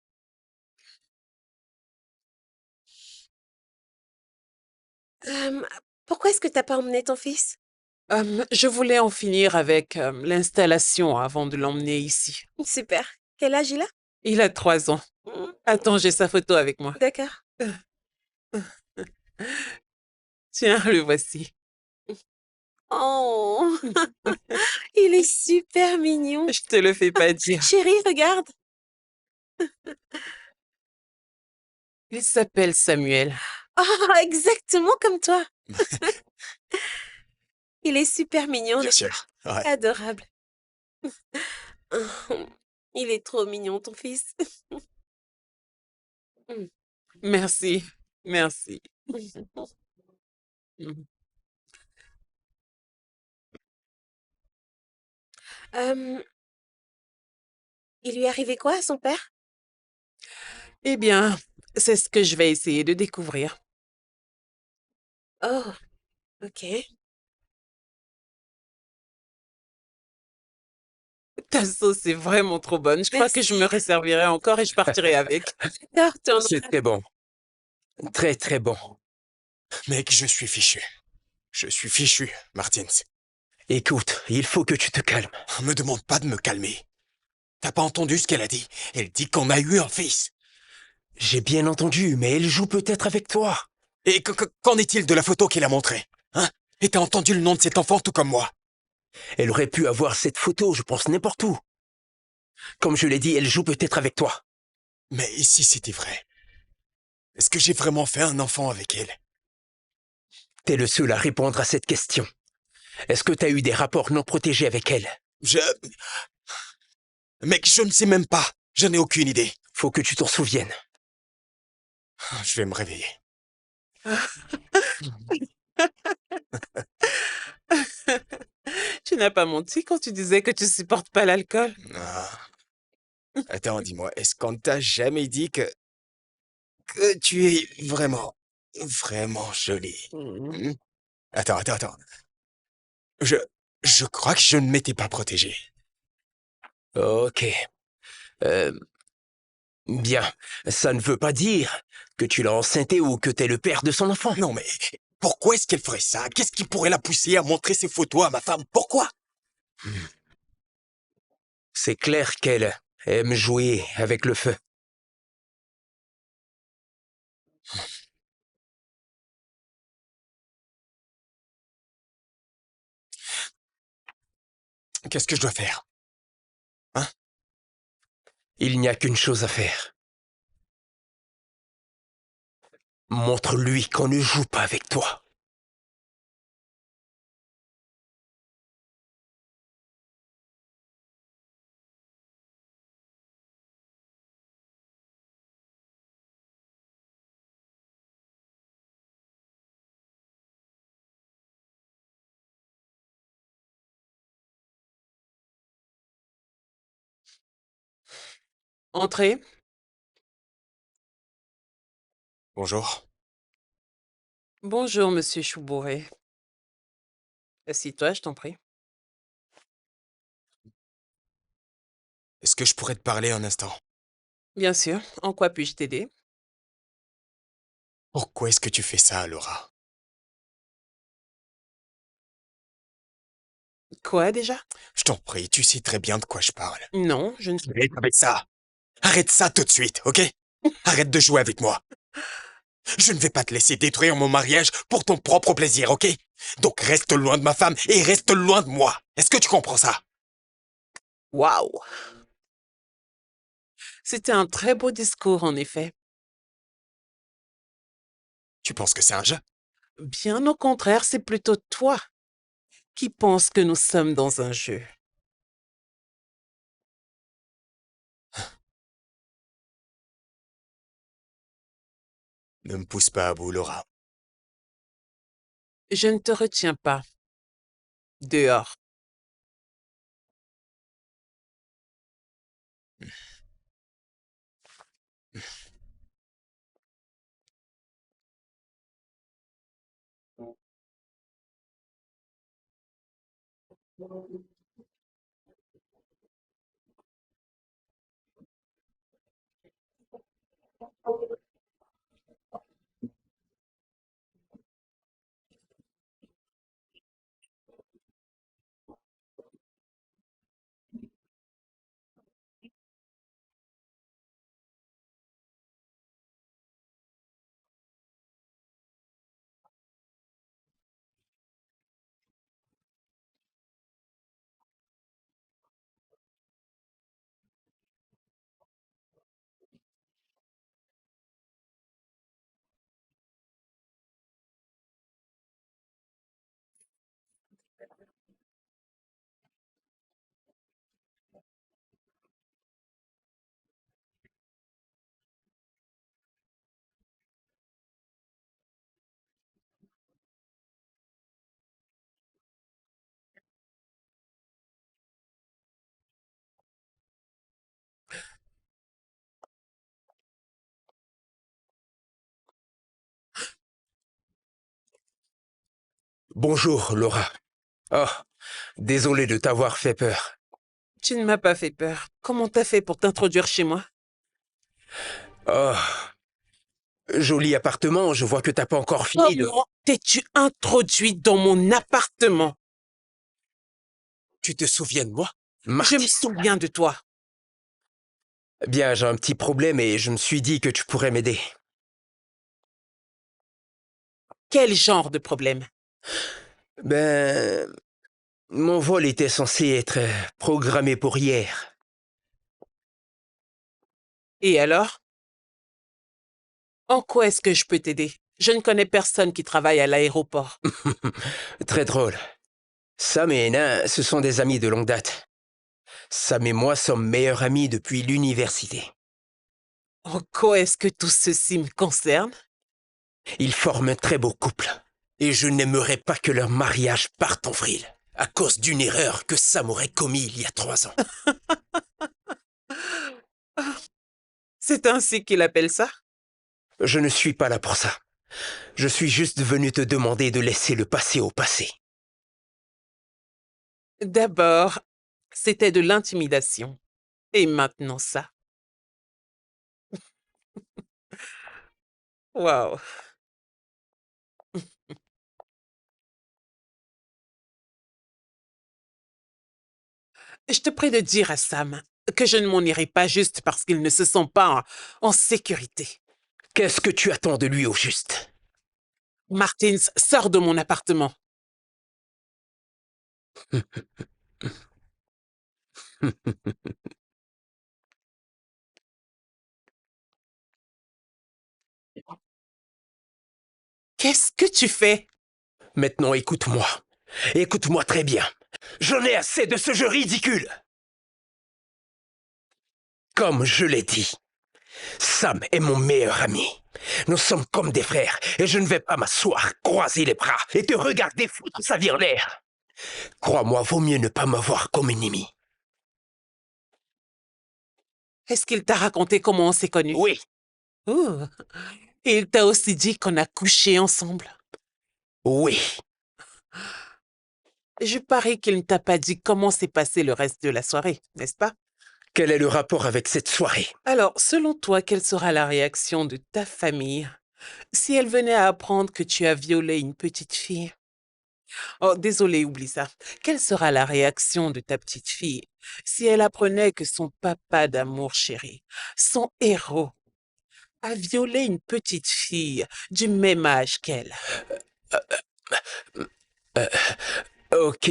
Euh, Pourquoi est-ce que t'as pas emmené ton fils? Je voulais en finir avec l'installation avant de l'emmener ici. Super. Quel âge il a? Il a 3 ans. Mm, Attends, j'ai sa photo avec moi. D'accord. Tiens, le voici. Oh, il est super mignon. Je te le fais pas dire. Chérie, regarde. Il s'appelle Samuel. Oh, exactement comme toi. Il est super mignon, Bien sûr. Ouais. adorable. Il est trop mignon, ton fils. Merci. Merci. Mhm. Euh, il lui est arrivé quoi à son père? Eh bien, c'est ce que je vais essayer de découvrir. Oh, ok. Ta sauce est vraiment trop bonne. Je crois que je me resservirai encore et je partirai avec. D'accord, C'est très bon. Très, très bon. Mec, je suis fichu. Je suis fichu, Martins. Écoute, il faut que tu te calmes. Me demande pas de me calmer. T'as pas entendu ce qu'elle a dit? Elle dit qu'on a eu un fils. J'ai bien entendu, mais elle joue peut-être avec toi. Et qu'en est-il de la photo qu'elle a montrée? Hein? Et t'as entendu le nom de cet enfant tout comme moi? Elle aurait pu avoir cette photo, je pense, n'importe où. Comme je l'ai dit, elle joue peut-être avec toi. Mais si c'était vrai, est-ce que j'ai vraiment fait un enfant avec elle? T'es le seul à répondre à cette question. Est-ce que t'as eu des rapports non protégés avec elle? Mec, je ne sais même pas. Je n'ai aucune idée. Faut que tu t'en souviennes. Je vais me réveiller. Tu n'as pas menti quand tu disais que tu supportes pas l'alcool. Ah. Attends, dis-moi, est-ce qu'on t'a jamais dit que tu es vraiment, vraiment jolie? Hmm? Attends. Je, je crois que je ne m'étais pas protégé. Ok. Euh, bien. Ça ne veut pas dire que tu l'as enceinté ou que t'es le père de son enfant. Non, mais pourquoi est-ce qu'elle ferait ça? Qu'est-ce qui pourrait la pousser à montrer ses photos à ma femme? Pourquoi? C'est clair qu'elle aime jouer avec le feu. Qu'est-ce que je dois faire? Hein? Il n'y a qu'une chose à faire. Montre-lui qu'on ne joue pas avec toi. Entrez. Bonjour. Bonjour, monsieur Choubouré. Assis-toi, je t'en prie. Est-ce que je pourrais te parler un instant? Bien sûr. En quoi puis-je t'aider? Pourquoi est-ce que tu fais ça, Laura? Quoi déjà? Je t'en prie, tu sais très bien de quoi je parle. Non, je ne sais Arrête avec ça. Arrête ça tout de suite, ok? Arrête de jouer avec moi. Je ne vais pas te laisser détruire mon mariage pour ton propre plaisir, ok? Donc reste loin de ma femme et reste loin de moi. Est-ce que tu comprends ça? Waouh! C'était un très beau discours, en effet. Tu penses que c'est un jeu? Bien au contraire, c'est plutôt toi qui penses que nous sommes dans un jeu. Ne me pousse pas à bout, Laura. Je ne te retiens pas. Dehors. Bonjour, Laura. Oh, désolé de t'avoir fait peur. Tu ne m'as pas fait peur. Comment t'as fait pour t'introduire chez moi? Oh, Joli appartement, je vois que t'as pas encore fini de... Comment t'es-tu introduit dans mon appartement? Tu te souviens de moi? Je Marty. me souviens de toi. Bien, j'ai un petit problème et je me suis dit que tu pourrais m'aider. Quel genre de problème? Ben... Mon vol était censé être programmé pour hier. Et alors? En quoi est-ce que je peux t'aider? Je ne connais personne qui travaille à l'aéroport. Très drôle. Sam et Hénin, ce sont des amis de longue date. Sam et moi sommes meilleurs amis depuis l'université. En quoi est-ce que tout ceci me concerne? Ils forment un très beau couple. Et je n'aimerais pas que leur mariage parte en vrille, à cause d'une erreur que Sam aurait commise il y a 3 ans. C'est ainsi qu'il appelle ça? Je ne suis pas là pour ça. Je suis juste venu te demander de laisser le passé au passé. D'abord, c'était de l'intimidation. Et maintenant ça. Waouh. Je te prie de dire à Sam que je ne m'en irai pas juste parce qu'il ne se sent pas en sécurité. Qu'est-ce que tu attends de lui au juste? Martins, sors de mon appartement. Qu'est-ce que tu fais? Maintenant, écoute-moi. Écoute-moi très bien. J'en ai assez de ce jeu ridicule. Comme je l'ai dit, Sam est mon meilleur ami. Nous sommes comme des frères et je ne vais pas m'asseoir, croiser les bras et te regarder foutre sa vie en l'air. Crois-moi, vaut mieux ne pas m'avoir comme ennemi. Est-ce qu'il t'a raconté comment on s'est connus? Oui, Oh. Et il t'a aussi dit qu'on a couché ensemble. oui. Je parie qu'il ne t'a pas dit comment s'est passé le reste de la soirée, n'est-ce pas? Quel est le rapport avec cette soirée? Alors, selon toi, quelle sera la réaction de ta famille si elle venait à apprendre que tu as violé une petite fille? Oh, désolé, oublie ça. Quelle sera la réaction de ta petite fille si elle apprenait que son papa d'amour chéri, son héros, a violé une petite fille du même âge qu'elle? Ok,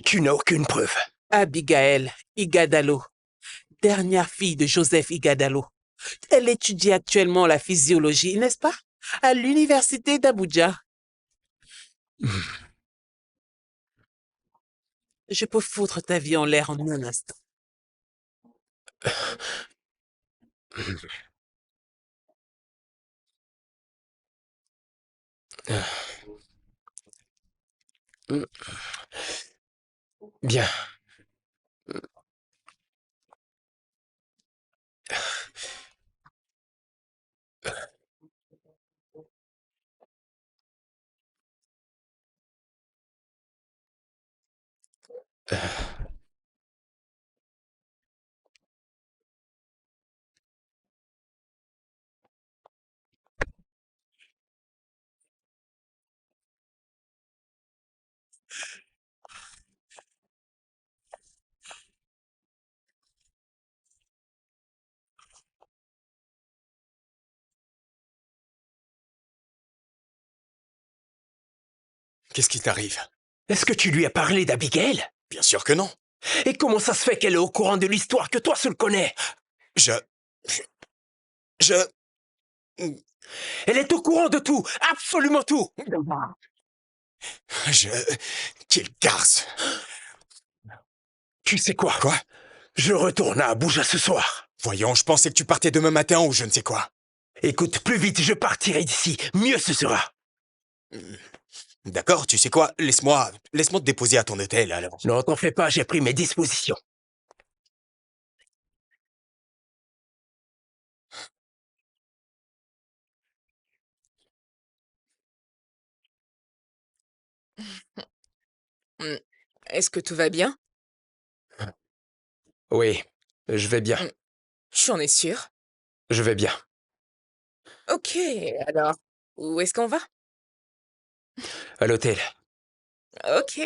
tu n'as aucune preuve. Abigail Igadalo, dernière fille de Joseph Igadalo. Elle étudie actuellement la physiologie, n'est-ce pas? À l'université d'Abuja. Je peux foutre ta vie en l'air en un instant. Bien. Qu'est-ce qui t'arrive? Est-ce que tu lui as parlé d'Abigail? Bien sûr que non. Et comment ça se fait qu'elle est au courant de l'histoire que toi seul connais? Je... Je... Elle est au courant de tout, absolument tout. Je... Quelle garce! Tu sais quoi? Quoi? Je retourne à Abuja ce soir. Voyons, je pensais que tu partais demain matin ou je ne sais quoi. Écoute, plus vite je partirai d'ici, mieux ce sera. D'accord, tu sais quoi? Laisse-moi te déposer à ton hôtel, alors. Non, t'en fais pas, j'ai pris mes dispositions. Hmm. Est-ce que tout va bien? Oui, je vais bien. Tu en es sûr? Je vais bien. Ok, alors, où est-ce qu'on va? À l'hôtel. Ok.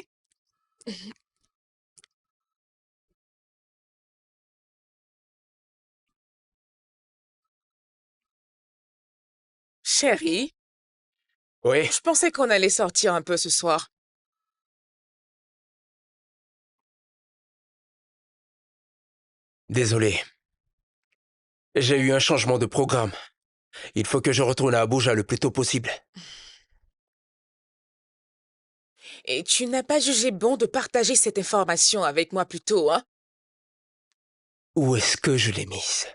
Chérie, Oui, je pensais qu'on allait sortir un peu ce soir. désolé. J'ai eu un changement de programme. Il faut que je retourne à Abuja le plus tôt possible. Et tu n'as pas jugé bon de partager cette information avec moi plus tôt, hein? Où est-ce que je l'ai mise?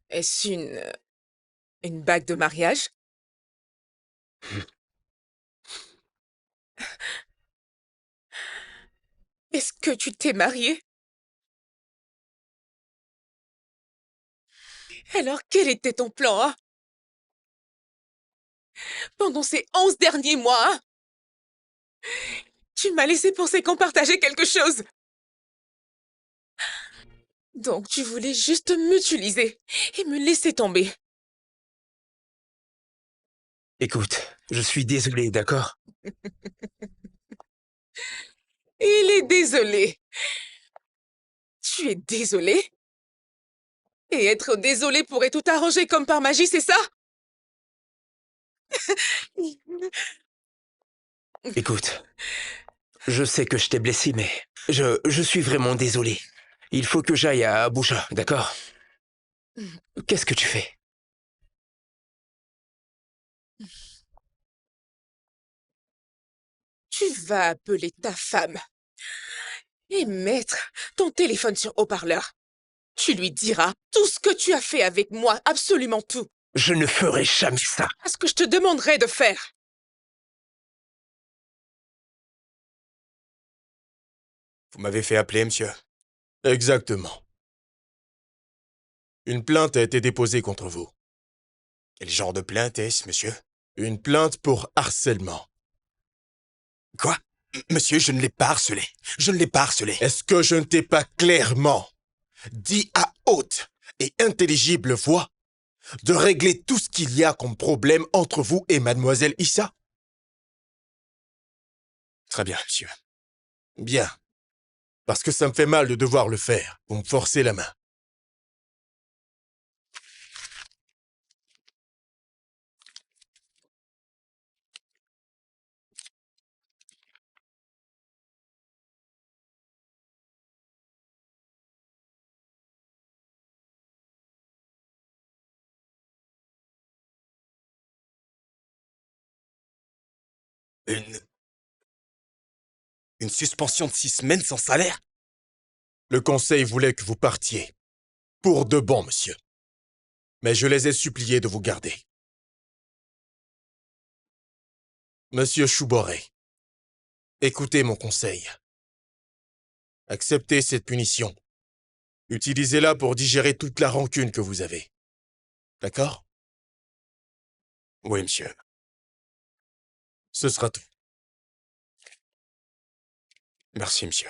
Est-ce une bague de mariage? Est-ce que tu t'es mariée? Alors, quel était ton plan, hein? Pendant ces 11 derniers mois, hein? Tu m'as laissé penser qu'on partageait quelque chose. Donc, tu voulais juste m'utiliser et me laisser tomber. Écoute, je suis désolé, d'accord? Il est désolé. Tu es désolé? Et être désolé pourrait tout arranger comme par magie, c'est ça? Écoute, je sais que je t'ai blessé, mais je suis vraiment désolé. Il faut que j'aille à Abuja, d'accord? Qu'est-ce que tu fais? Tu vas appeler ta femme et mettre ton téléphone sur haut-parleur. Tu lui diras tout ce que tu as fait avec moi, absolument tout. Je ne ferai jamais ça. À ce que je te demanderai de faire. Vous m'avez fait appeler, monsieur. Exactement. Une plainte a été déposée contre vous. Quel genre de plainte est-ce, monsieur? Une plainte pour harcèlement. Quoi? Monsieur, je ne l'ai pas harcelé. Je ne l'ai pas harcelé. Est-ce que je ne t'ai pas clairement dit à haute et intelligible voix de régler tout ce qu'il y a comme problème entre vous et mademoiselle Issa? Très bien, monsieur. Bien. Parce que ça me fait mal de devoir le faire. Vous me forcez la main. Une... Une suspension de 6 semaines sans salaire? Le conseil voulait que vous partiez. Pour de bon, monsieur. Mais je les ai suppliés de vous garder. Monsieur Chouboré, écoutez mon conseil. Acceptez cette punition. Utilisez-la pour digérer toute la rancune que vous avez. D'accord? Oui, monsieur. Ce sera tout. Merci, monsieur.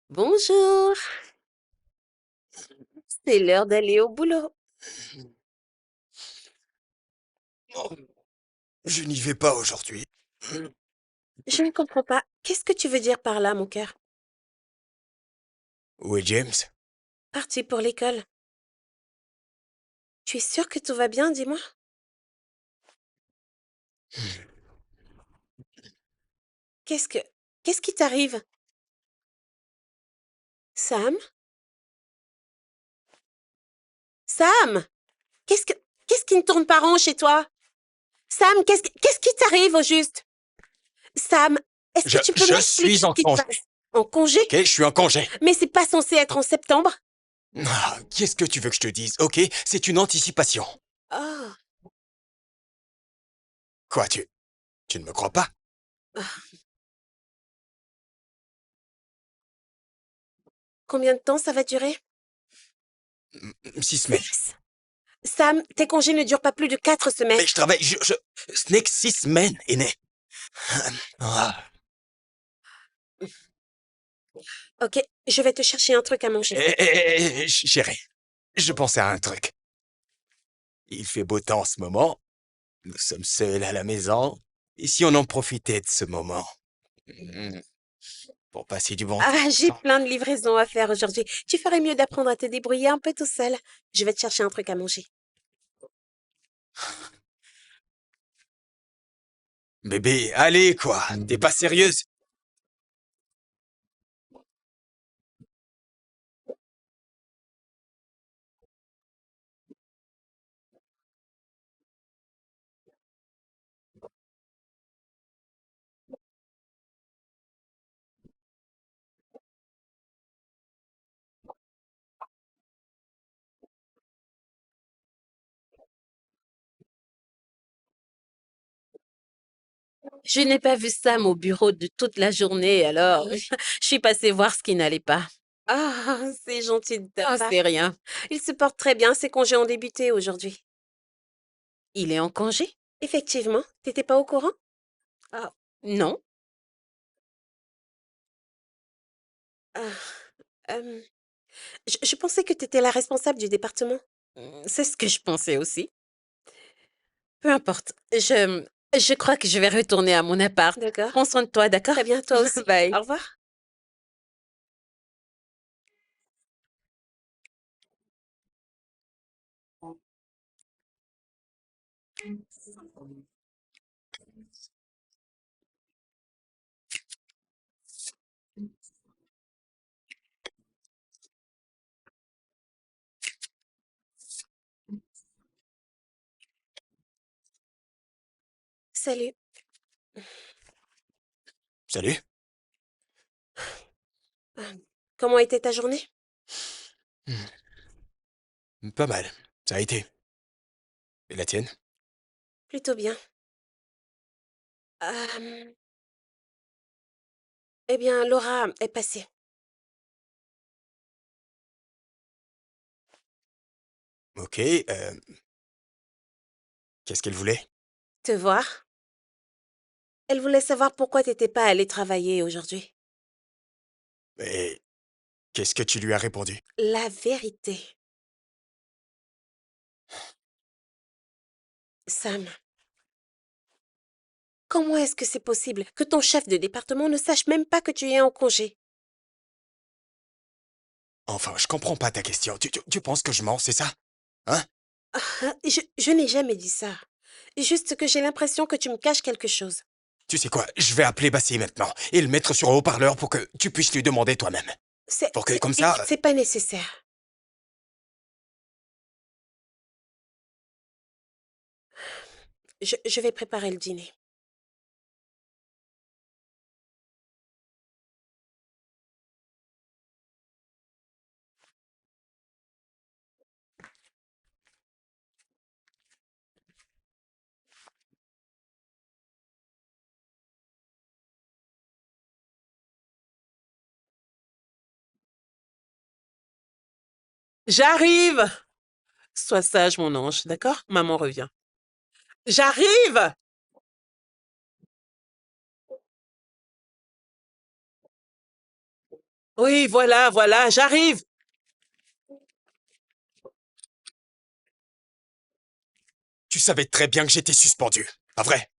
Bonjour, c'est l'heure d'aller au boulot. Oh, je n'y vais pas aujourd'hui. Je ne comprends pas. Qu'est-ce que tu veux dire par là, mon cœur? Où est James? Parti pour l'école. Tu es sûr que tout va bien, dis-moi? Qu'est-ce que... Qu'est-ce qui t'arrive? Sam? Sam? Qu'est-ce qui ne tourne pas rond chez toi? Sam, qu'est-ce qui t'arrive au juste? Sam, est-ce que tu peux Je m'expliquer suis ce en qui se congé. passe? En congé? Ok, je suis en congé. Mais c'est pas censé être en septembre. Ah, qu'est-ce que tu veux que je te dise? Ok, c'est une anticipation. Oh, Quoi, tu ne me crois pas? combien de temps ça va durer? 6 semaines. 6. Sam, tes congés ne durent pas plus de 4 semaines. Mais je travaille, ce n'est que 6 semaines, aîné. Ah. Ok, je vais te chercher un truc à manger. Chérie, je pensais à un truc. Il fait beau temps en ce moment. Nous sommes seuls à la maison. Et si on en profitait de ce moment? Hmm, pour passer du bon temps Ah, j'ai ensemble. plein de livraisons à faire aujourd'hui. Tu ferais mieux d'apprendre à te débrouiller un peu tout seul. Je vais te chercher un truc à manger. Bébé, allez, quoi. T'es pas sérieuse? Je n'ai pas vu Sam au bureau de toute la journée, alors je suis passée voir ce qui n'allait pas. Ah, c'est gentil de ta part. C'est rien. Il se porte très bien, ses congés ont débuté aujourd'hui. Il est en congé? Effectivement. T'étais pas au courant? Ah, non. Ah, euh, je pensais que t'étais la responsable du département. C'est ce que je pensais aussi. Peu importe. Je crois que je vais retourner à mon appart. D'accord. Prends soin de toi, d'accord? Très bien, toi aussi. Bye. Au revoir. Salut. Salut. Comment était ta journée? Pas mal. Ça a été. Et la tienne? Plutôt bien. Euh, eh bien, Laura est passée. Ok, qu'est-ce qu'elle voulait? Te voir. Elle voulait savoir pourquoi t'étais pas allé travailler aujourd'hui. Et qu'est-ce que tu lui as répondu? La vérité. Sam, comment est-ce que c'est possible que ton chef de département ne sache même pas que tu es en congé? Enfin, je comprends pas ta question. Tu penses que je mens, c'est ça? Hein? Ah, je n'ai jamais dit ça. Juste que j'ai l'impression que tu me caches quelque chose. Tu sais quoi? Je vais appeler Bassi maintenant et le mettre sur haut-parleur pour que tu puisses lui demander toi-même. Pour que, comme ça... Écoute, c'est pas nécessaire. Je vais préparer le dîner. J'arrive! Sois sage, mon ange, d'accord? Maman revient. J'arrive! Oui, voilà, voilà, j'arrive! Tu savais très bien que j'étais suspendu, pas vrai?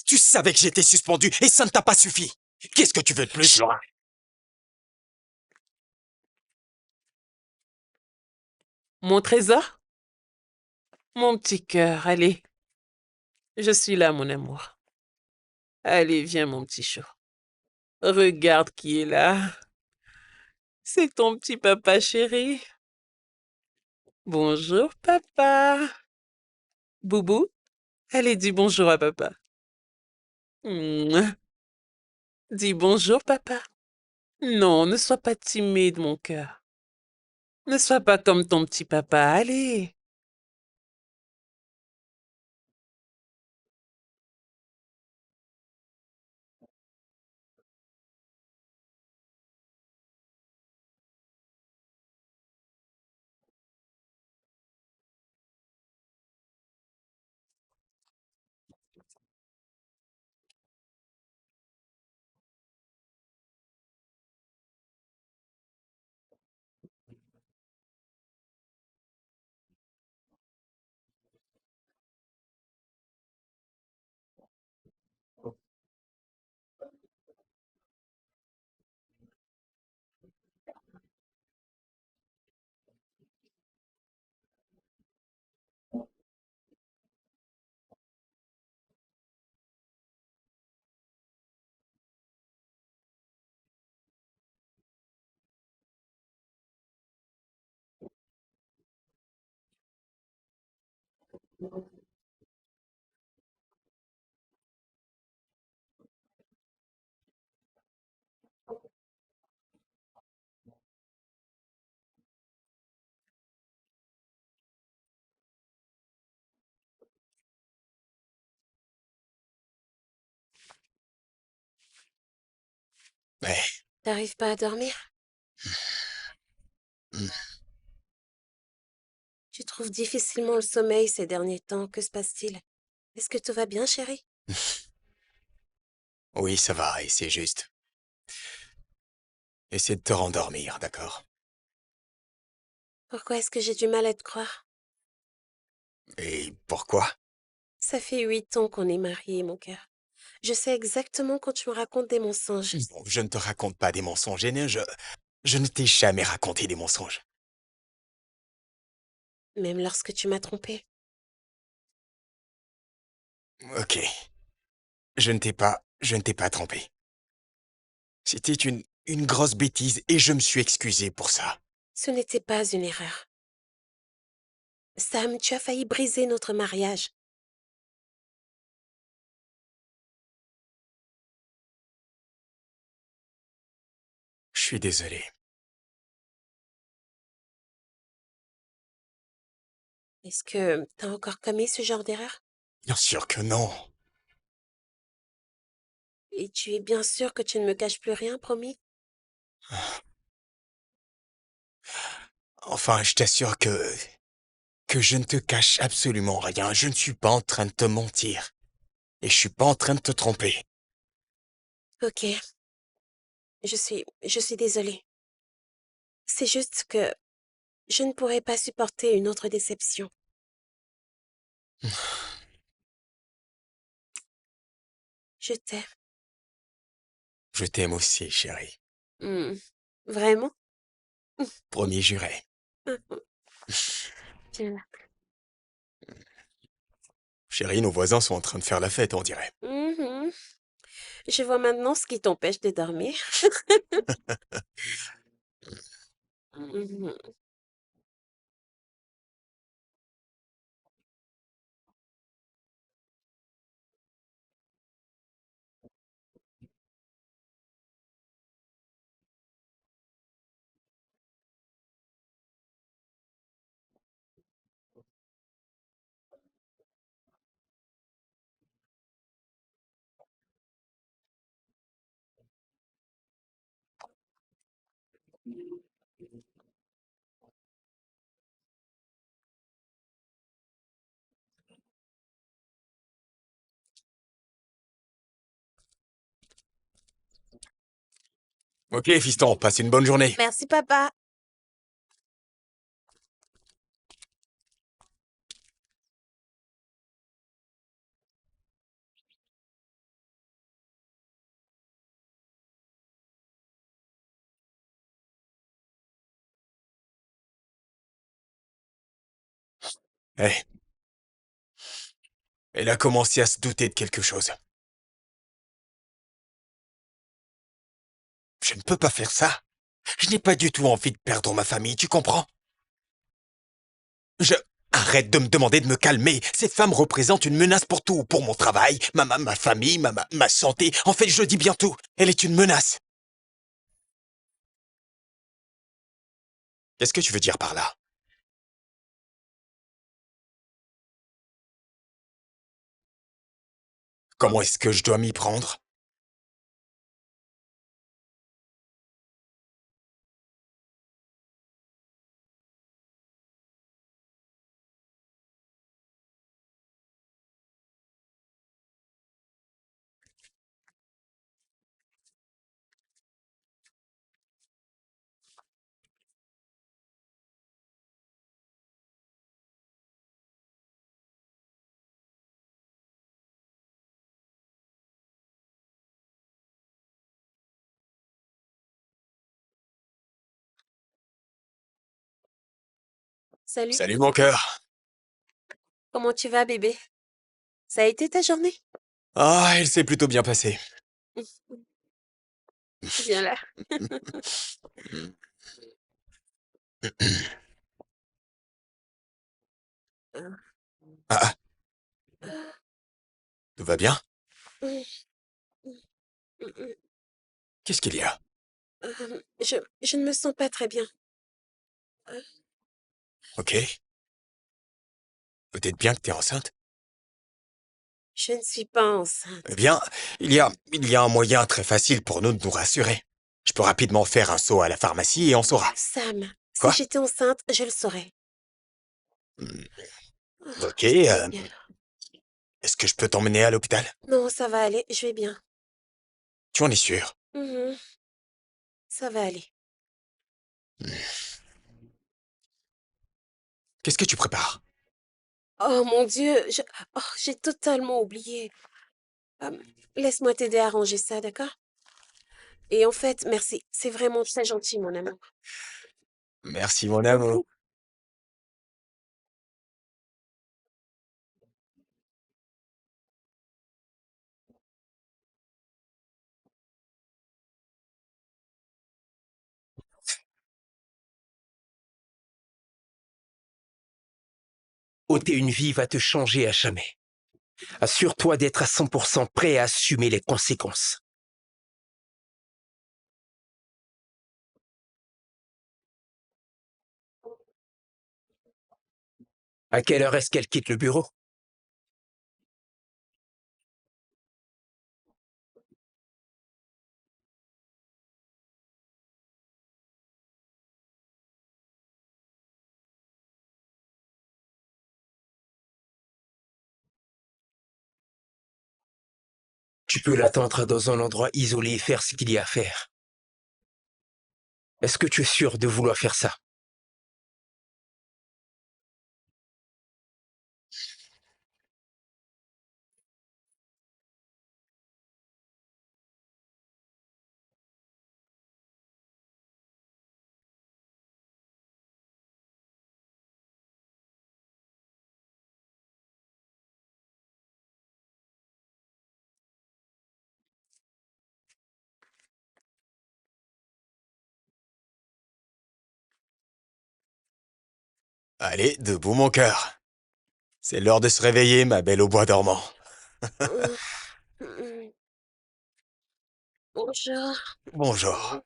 Tu savais que j'étais suspendu et ça ne t'a pas suffi. Qu'est-ce que tu veux de plus, Laura? Mon trésor? Mon petit cœur, allez. Je suis là, mon amour. Allez, viens, mon petit chou. Regarde qui est là. C'est ton petit papa chéri. Bonjour, papa. Boubou, allez, dis bonjour à papa. Mouah. Dis bonjour, papa. Non, ne sois pas timide, mon cœur. Ne sois pas comme ton petit papa, allez. Mais... T'arrives pas à dormir? hmm, Tu trouves difficilement le sommeil ces derniers temps. Que se passe-t-il? Est-ce que tout va bien, chérie? Oui, ça va, et c'est juste. Essaie de te rendormir, d'accord? Pourquoi est-ce que j'ai du mal à te croire? Et pourquoi? Ça fait 8 ans qu'on est mariés, mon cœur. Je sais exactement quand tu me racontes des mensonges. Bon, je ne te raconte pas des mensonges, Hélène, je ne t'ai jamais raconté des mensonges. Même lorsque tu m'as trompé. Ok, je ne t'ai pas trompé. C'était une grosse bêtise et je me suis excusé pour ça. Ce n'était pas une erreur. Sam, tu as failli briser notre mariage. Je suis désolé. Est-ce que t'as encore commis ce genre d'erreur? Bien sûr que non. Et tu es bien sûr que tu ne me caches plus rien, promis? Enfin, je t'assure que je ne te cache absolument rien. Je ne suis pas en train de te mentir. Et je suis pas en train de te tromper. Ok, je suis désolée. C'est juste que je ne pourrais pas supporter une autre déception. Je t'aime. Je t'aime aussi, chérie. Hmm. Vraiment? Promis juré. Tiens là. Chérie, nos voisins sont en train de faire la fête, on dirait. Mhm. Je vois maintenant ce qui t'empêche de dormir. Mhm. Ok, fiston, passe une bonne journée. Merci, papa. Eh, elle a commencé à se douter de quelque chose. Je ne peux pas faire ça. Je n'ai pas du tout envie de perdre ma famille, tu comprends? Je... Arrête de me demander de me calmer. Cette femme représente une menace pour tout. Pour mon travail, ma famille, ma santé. En fait, je dis bien tout. Elle est une menace. Qu'est-ce que tu veux dire par là? Comment est-ce que je dois m'y prendre? Salut, Salut mon cœur. comment tu vas, bébé? Ça a été ta journée? Ah, elle s'est plutôt bien passée. Viens là. Ah, tout va bien? Qu'est-ce qu'il y a? Je ne me sens pas très bien. Ok. Peut-être bien que t'es enceinte. Je ne suis pas enceinte. Eh bien, il y a un moyen très facile pour nous de nous rassurer. Je peux rapidement faire un saut à la pharmacie et on saura. Sam, si Quoi? j'étais enceinte, je le saurais. Hmm, Oh, Ok, Seigneur. est-ce que je peux t'emmener à l'hôpital? Non, ça va aller, je vais bien. Tu en es sûr? Mhm, ça va aller. Qu'est-ce que tu prépares? Oh mon Dieu, j'ai totalement oublié. Euh, Laisse-moi t'aider à ranger ça, d'accord? Et en fait, merci, c'est vraiment très gentil, mon amour. Merci mon amour. Ôter une vie va te changer à jamais. Assure-toi d'être à 100% prêt à assumer les conséquences. À quelle heure est-ce qu'elle quitte le bureau? Tu peux l'attendre dans un endroit isolé et faire ce qu'il y a à faire. Est-ce que tu es sûr de vouloir faire ça? Allez, debout mon cœur. C'est l'heure de se réveiller, ma belle au bois dormant. Euh, mm, Bonjour. Bonjour.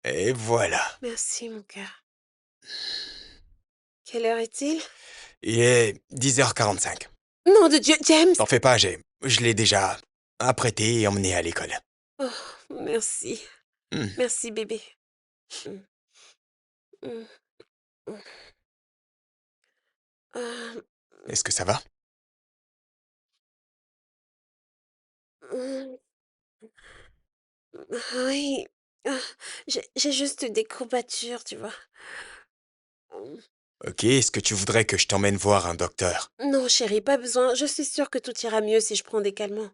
Et voilà. Merci, mon cœur. Quelle heure est-il? Il est 10h45. Nom de Dieu, James! T'en fais pas, je l'ai déjà apprêté et emmené à l'école. Oh, merci. Hmm. Merci, bébé. Mm, mm, mm. Euh, Est-ce que ça va? mm, oui. Ah, j'ai juste des courbatures, tu vois. Mm. Ok, est-ce que tu voudrais que je t'emmène voir un docteur? Non, chérie, pas besoin. Je suis sûre que tout ira mieux si je prends des calmants.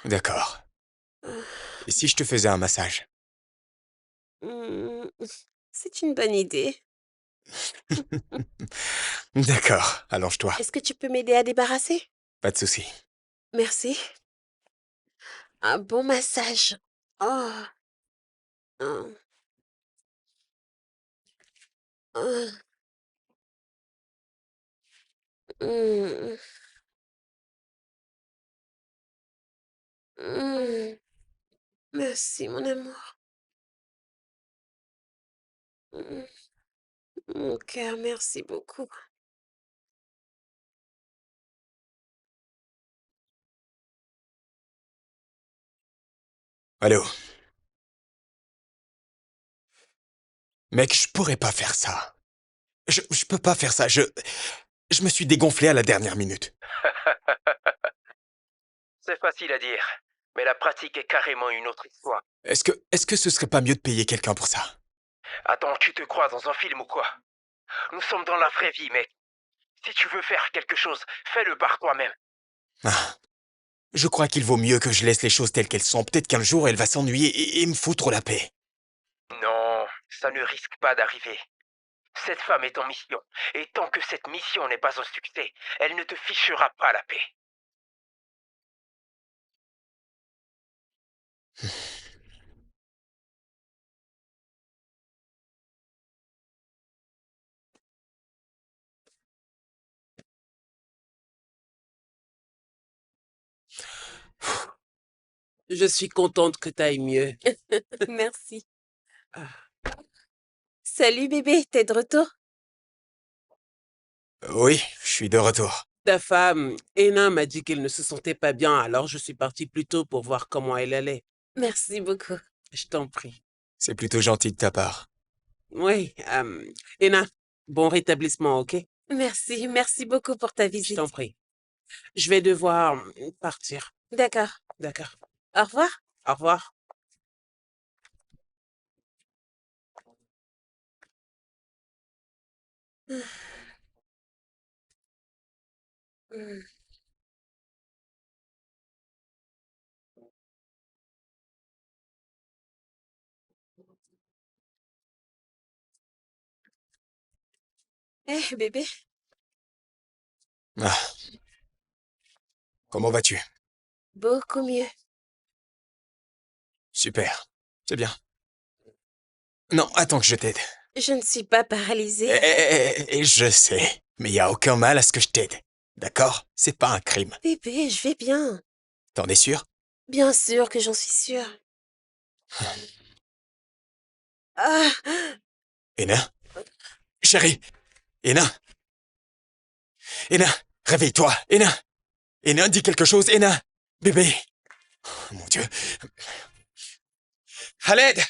D'accord. Ah, Et si je te faisais un massage? mm, c'est une bonne idée. D'accord, allonge-toi. Est-ce que tu peux m'aider à débarrasser? Pas de souci. Merci. Un bon massage. Oh. Oh. Oh. Mm. Mm. Merci, mon amour. Mm, Mon cœur, merci beaucoup. Allô? Mec, je pourrais pas faire ça. Je peux pas faire ça. Je me suis dégonflé à la dernière minute. C'est facile à dire, mais la pratique est carrément une autre histoire. Est-ce que ce serait pas mieux de payer quelqu'un pour ça? Attends, tu te crois dans un film ou quoi? Nous sommes dans la vraie vie, mec. Si tu veux faire quelque chose, fais-le par toi-même. Ah. Je crois qu'il vaut mieux que je laisse les choses telles qu'elles sont. Peut-être qu'un jour, elle va s'ennuyer et me foutre la paix. Non, ça ne risque pas d'arriver. Cette femme est en mission, et tant que cette mission n'est pas un succès, elle ne te fichera pas la paix. Je suis contente que t'ailles mieux. Merci. Ah. Salut bébé, t'es de retour? Oui, je suis de retour. Ta femme, Hénin, m'a dit qu'elle ne se sentait pas bien, alors je suis partie plus tôt pour voir comment elle allait. Merci beaucoup. Je t'en prie. C'est plutôt gentil de ta part. Oui, Hénin, bon rétablissement, ok? Merci beaucoup pour ta Je visite. t'en prie. Je vais devoir partir. D'accord. D'accord. Au revoir. Au revoir. Mm. Eh, bébé, Ah. Comment vas-tu? beaucoup mieux. Super. C'est bien. Non, attends que je t'aide. Je ne suis pas paralysée. Je sais. Mais y a aucun mal à ce que je t'aide. D'accord? C'est pas un crime. Bébé, je vais bien. T'en es sûr? Bien sûr que j'en suis sûre. Ah, Hénin? Chérie! Hénin! Hénin! Réveille-toi! Hénin! Hénin, dis quelque chose, Hénin! Bébé! Oh, mon Dieu! À l'aide!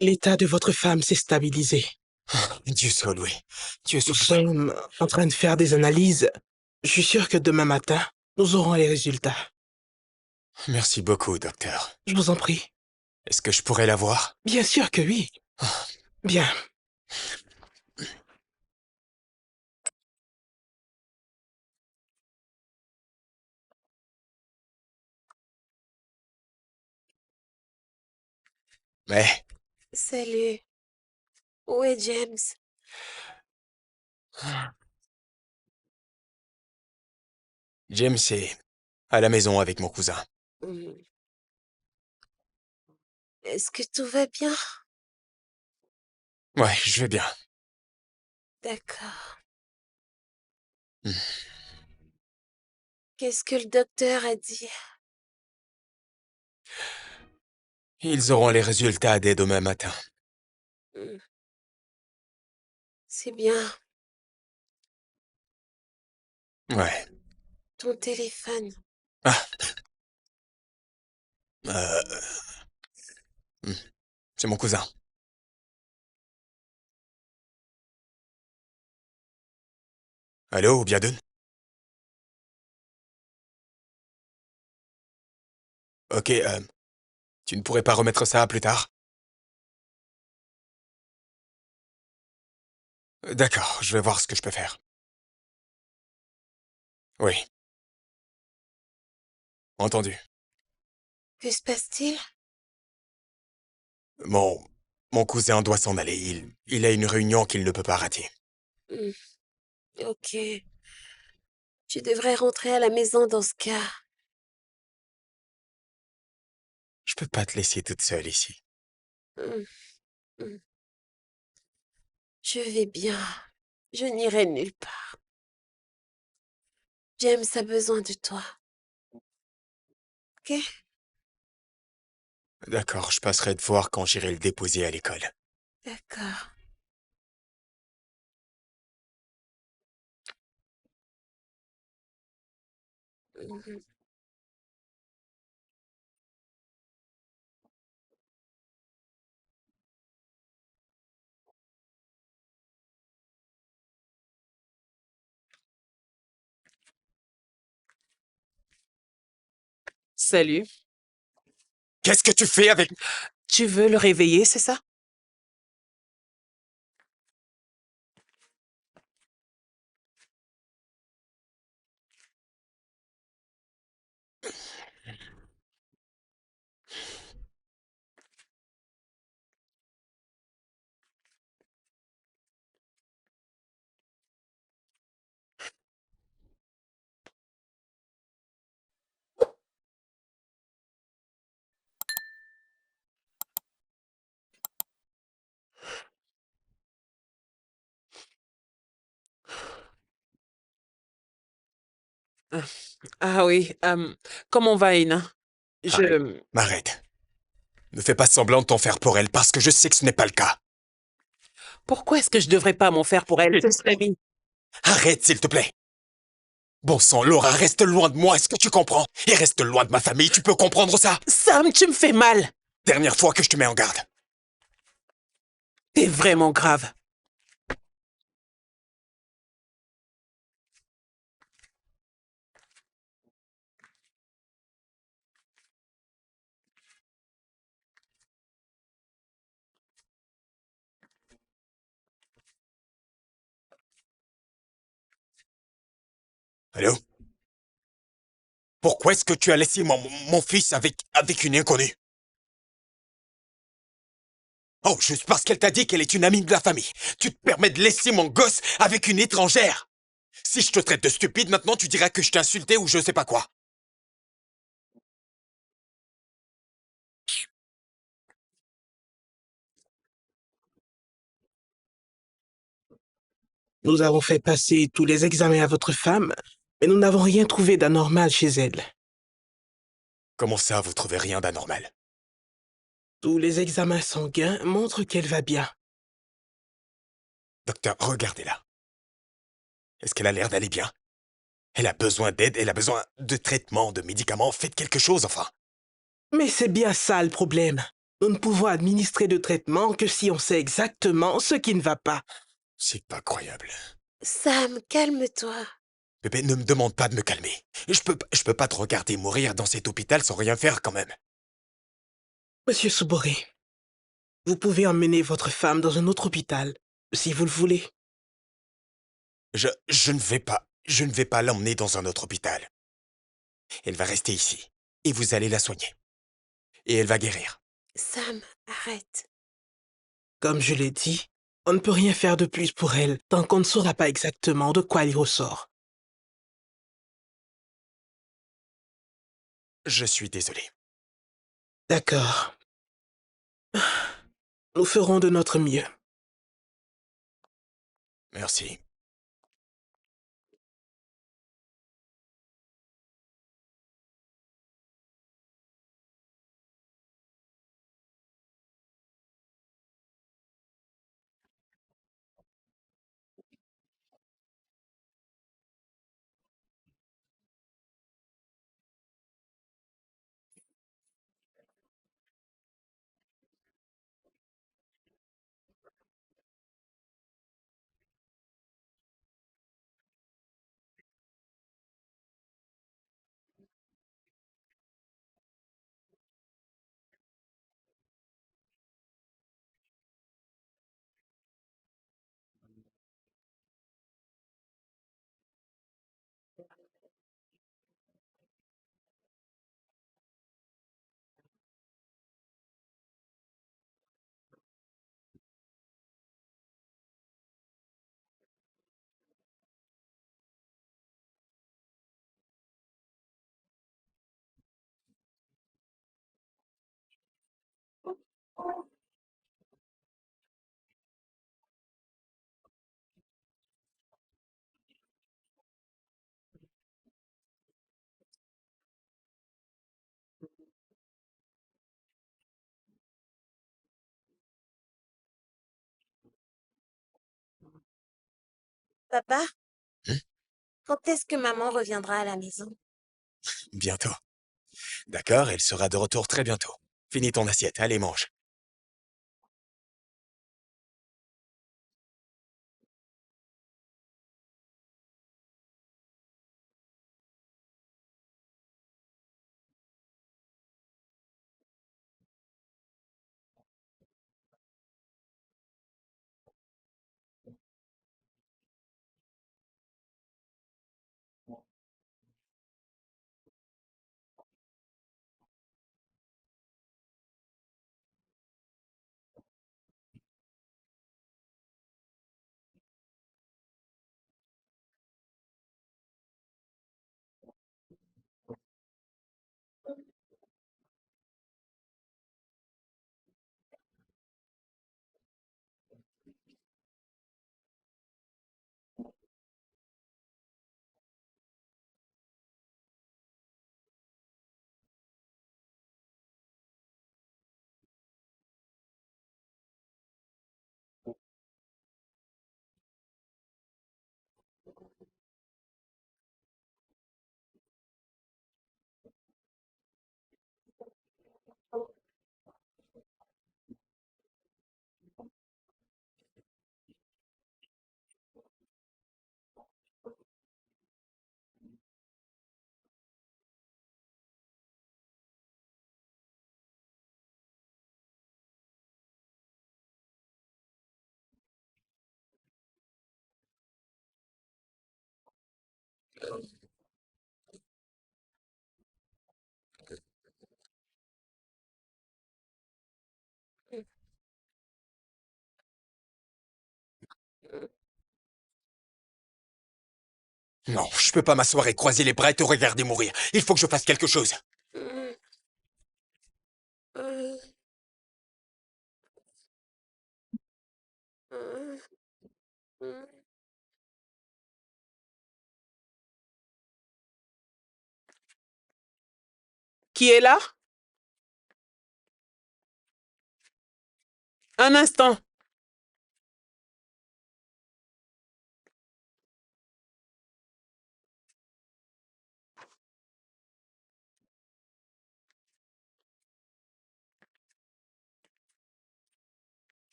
L'état de votre femme s'est stabilisé. Dieu soit loué. Dieu Nous soit loué. sommes en train de faire des analyses. Je suis sûr que demain matin, nous aurons les résultats. Merci beaucoup, docteur. Je vous en prie. Est-ce que je pourrais la voir? Bien sûr que oui. Bien. Mais... salut. Où est James? James est à la maison avec mon cousin. Hmm. Est-ce que tout va bien? Ouais, je vais bien. D'accord. Hmm. Qu'est-ce que le docteur a dit? Ils auront les résultats dès demain matin. Hmm. C'est bien. Ouais. Ton téléphone. Ah. Euh... hmm. C'est mon cousin. Allô, Biadoun? Ok, tu ne pourrais pas remettre ça plus tard? D'accord, je vais voir ce que je peux faire. Oui. Entendu. Que se passe-t-il? Mon... Mon cousin doit s'en aller. Il a une réunion qu'il ne peut pas rater. Hmm. Ok. Tu devrais rentrer à la maison dans ce cas. Je peux pas te laisser toute seule ici. Hum, hum. Je vais bien. Je n'irai nulle part. James a besoin de toi. Ok? D'accord, je passerai te voir quand j'irai le déposer à l'école. D'accord. Mhm. Salut. Qu'est-ce que tu fais avec... Tu veux le réveiller, c'est ça? Ah ah oui, comment va Ina? Arrête. Je... M'arrête. Ne fais pas semblant de t'en faire pour elle, parce que je sais que ce n'est pas le cas. Pourquoi est-ce que je devrais pas m'en faire pour elle? C'est son amie. Arrête, s'il te plaît. Bon sang, Laura, reste loin de moi, est-ce que tu comprends? Et reste loin de ma famille, tu peux comprendre ça? Sam, tu me fais mal. Dernière fois que je te mets en garde. T'es vraiment grave. Allô? Pourquoi est-ce que tu as laissé mon fils avec une inconnue? Oh, juste parce qu'elle t'a dit qu'elle est une amie de la famille. Tu te permets de laisser mon gosse avec une étrangère? Si je te traite de stupide, maintenant tu diras que je t'ai insulté ou je sais pas quoi. Nous avons fait passer tous les examens à votre femme, mais nous n'avons rien trouvé d'anormal chez elle. Comment ça, vous trouvez rien d'anormal? Tous les examens sanguins montrent qu'elle va bien. Docteur, regardez-la. Est-ce qu'elle a l'air d'aller bien? Elle a besoin d'aide, elle a besoin de traitement, de médicaments, faites quelque chose enfin. Mais c'est bien ça le problème. Nous ne pouvons administrer de traitement que si on sait exactement ce qui ne va pas. C'est pas croyable. Sam, calme-toi. Bébé, ne me demande pas de me calmer. Je peux pas te regarder mourir dans cet hôpital sans rien faire quand même. Monsieur Souboré, vous pouvez emmener votre femme dans un autre hôpital, si vous le voulez. Je ne vais pas l'emmener dans un autre hôpital. Elle va rester ici. Et vous allez la soigner. Et elle va guérir. Sam, arrête. Comme je l'ai dit, on ne peut rien faire de plus pour elle tant qu'on ne saura pas exactement de quoi il ressort. Je suis désolé. D'accord. Nous ferons de notre mieux. Merci. Papa, Hmm? quand est-ce que maman reviendra à la maison? Bientôt. D'accord, elle sera de retour très bientôt. Finis ton assiette, allez, mange. Non, je peux pas m'asseoir et croiser les bras et te regarder mourir. Il faut que je fasse quelque chose. Qui est là? Un instant.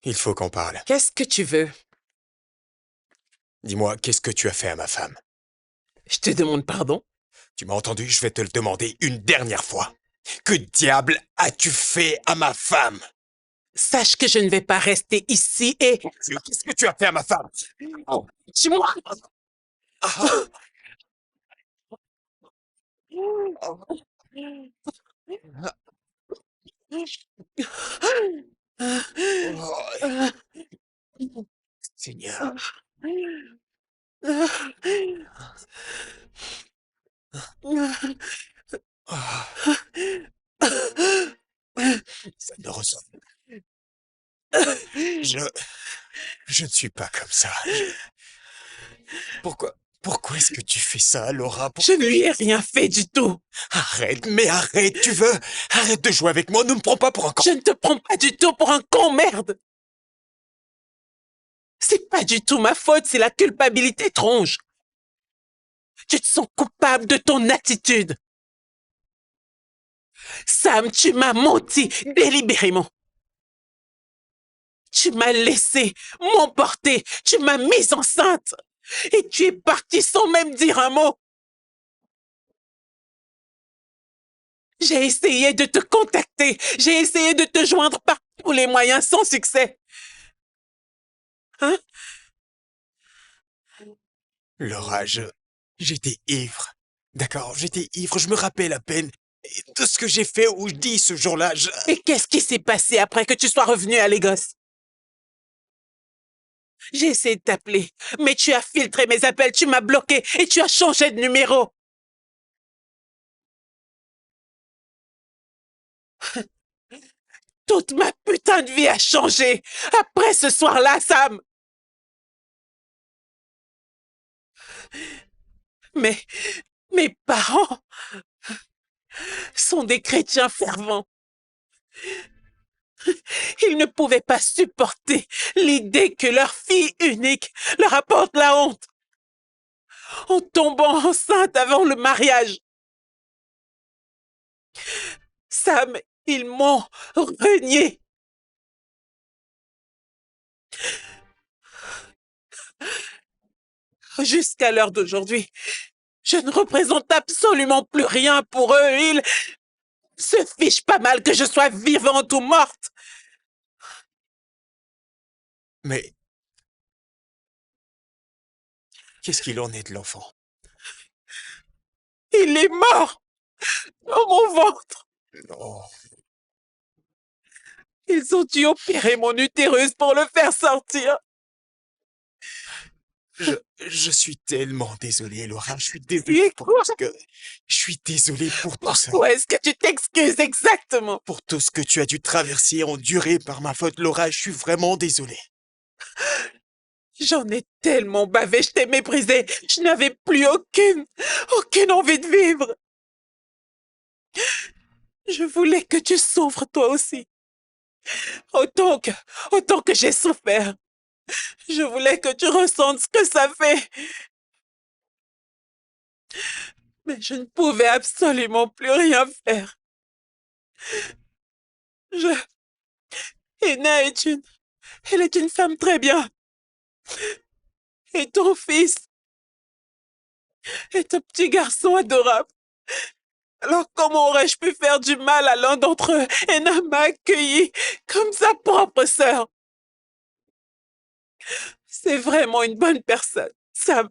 Il faut qu'on parle. Qu'est-ce que tu veux? Dis-moi, qu'est-ce que tu as fait à ma femme? Je te demande pardon? Tu m'as entendu, je vais te le demander une dernière fois. Que diable as-tu fait à ma femme? Sache que je ne vais pas rester ici et... Qu'est-ce que tu as fait à ma femme? Dis-moi! Seigneur. Ah, ça ne ressemble. Je ne suis pas comme ça. Pourquoi est-ce que tu fais ça, Laura? Je ne lui ai rien fait du tout. Arrête, mais arrête, tu veux? Arrête de jouer avec moi, ne me prends pas pour un con. Je ne te prends pas du tout pour un con, merde. C'est pas du tout ma faute si la culpabilité tronche. Tu te sens coupable de ton attitude. Sam, tu m'as menti délibérément. Tu m'as laissé m'emporter. Tu m'as mise enceinte. Et tu es parti sans même dire un mot. J'ai essayé de te contacter. J'ai essayé de te joindre par tous les moyens sans succès. Hein? Laura, j'étais ivre. D'accord, j'étais ivre, je me rappelle à peine de ce que j'ai fait ou dit ce jour-là. Et qu'est-ce qui s'est passé après que tu sois revenu à Lagos? J'ai essayé de t'appeler, mais tu as filtré mes appels, tu m'as bloqué et tu as changé de numéro. Toute ma putain de vie a changé après ce soir-là, Sam. Mais mes parents sont des chrétiens fervents. Ils ne pouvaient pas supporter l'idée que leur fille unique leur apporte la honte en tombant enceinte avant le mariage. Sam, ils m'ont renié. Jusqu'à l'heure d'aujourd'hui, je ne représente absolument plus rien pour eux. Ils se fichent pas mal que je sois vivante ou morte. Mais qu'est-ce qu'il en est de l'enfant? Il est mort dans mon ventre. Non. Ils ont dû opérer mon utérus pour le faire sortir. Je suis tellement désolé, Laura. Je suis Tu désolé es pour quoi? tout ce que... Je suis désolé pour tout ça. Pourquoi est-ce que tu t'excuses exactement? Pour tout ce que tu as dû traverser et endurer par ma faute, Laura. Je suis vraiment désolé. J'en ai tellement bavé, je t'ai méprisé. Je n'avais plus aucune envie de vivre. Je voulais que tu souffres toi aussi. Autant que j'ai souffert. Je voulais que tu ressentes ce que ça fait. Mais je ne pouvais absolument plus rien faire. Ena elle est une femme très bien. Et ton fils est un petit garçon adorable. Alors comment aurais-je pu faire du mal à l'un d'entre eux? Ena m'a accueilli comme sa propre sœur. C'est vraiment une bonne personne, Sam.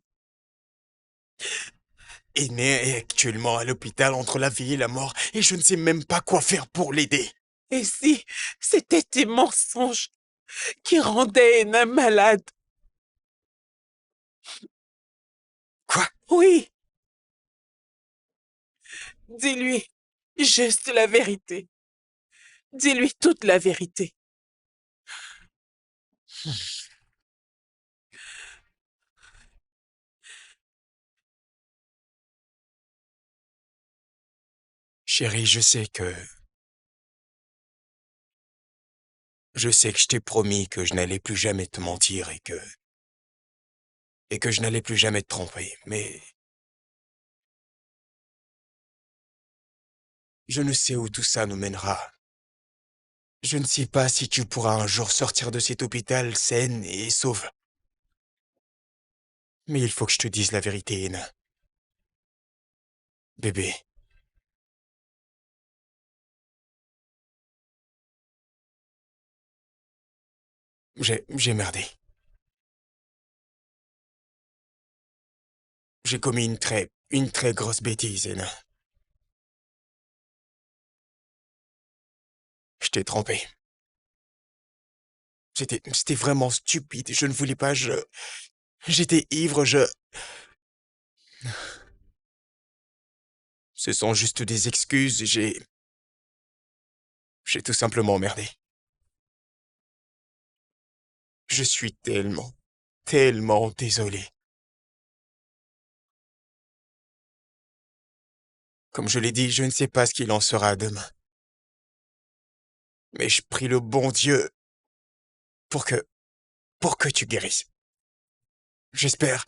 Aîné est actuellement à l'hôpital entre la vie et la mort et je ne sais même pas quoi faire pour l'aider. Et si c'était tes mensonges qui rendaient Ena malade? Quoi? Oui. Dis-lui juste la vérité. Dis-lui toute la vérité. Chérie, je sais que je t'ai promis que je n'allais plus jamais te mentir et que je n'allais plus jamais te tromper, mais je ne sais où tout ça nous mènera. Je ne sais pas si tu pourras un jour sortir de cet hôpital saine et sauve. Mais il faut que je te dise la vérité, Ena. Bébé. J'ai merdé. J'ai commis une très grosse bêtise, Ena. Je t'ai trompé. C'était vraiment stupide. Je ne voulais pas, j'étais ivre, Ce sont juste des excuses, j'ai tout simplement merdé. Je suis tellement désolé. Comme je l'ai dit, je ne sais pas ce qu'il en sera demain. Mais je prie le bon Dieu pour que tu guérisses. J'espère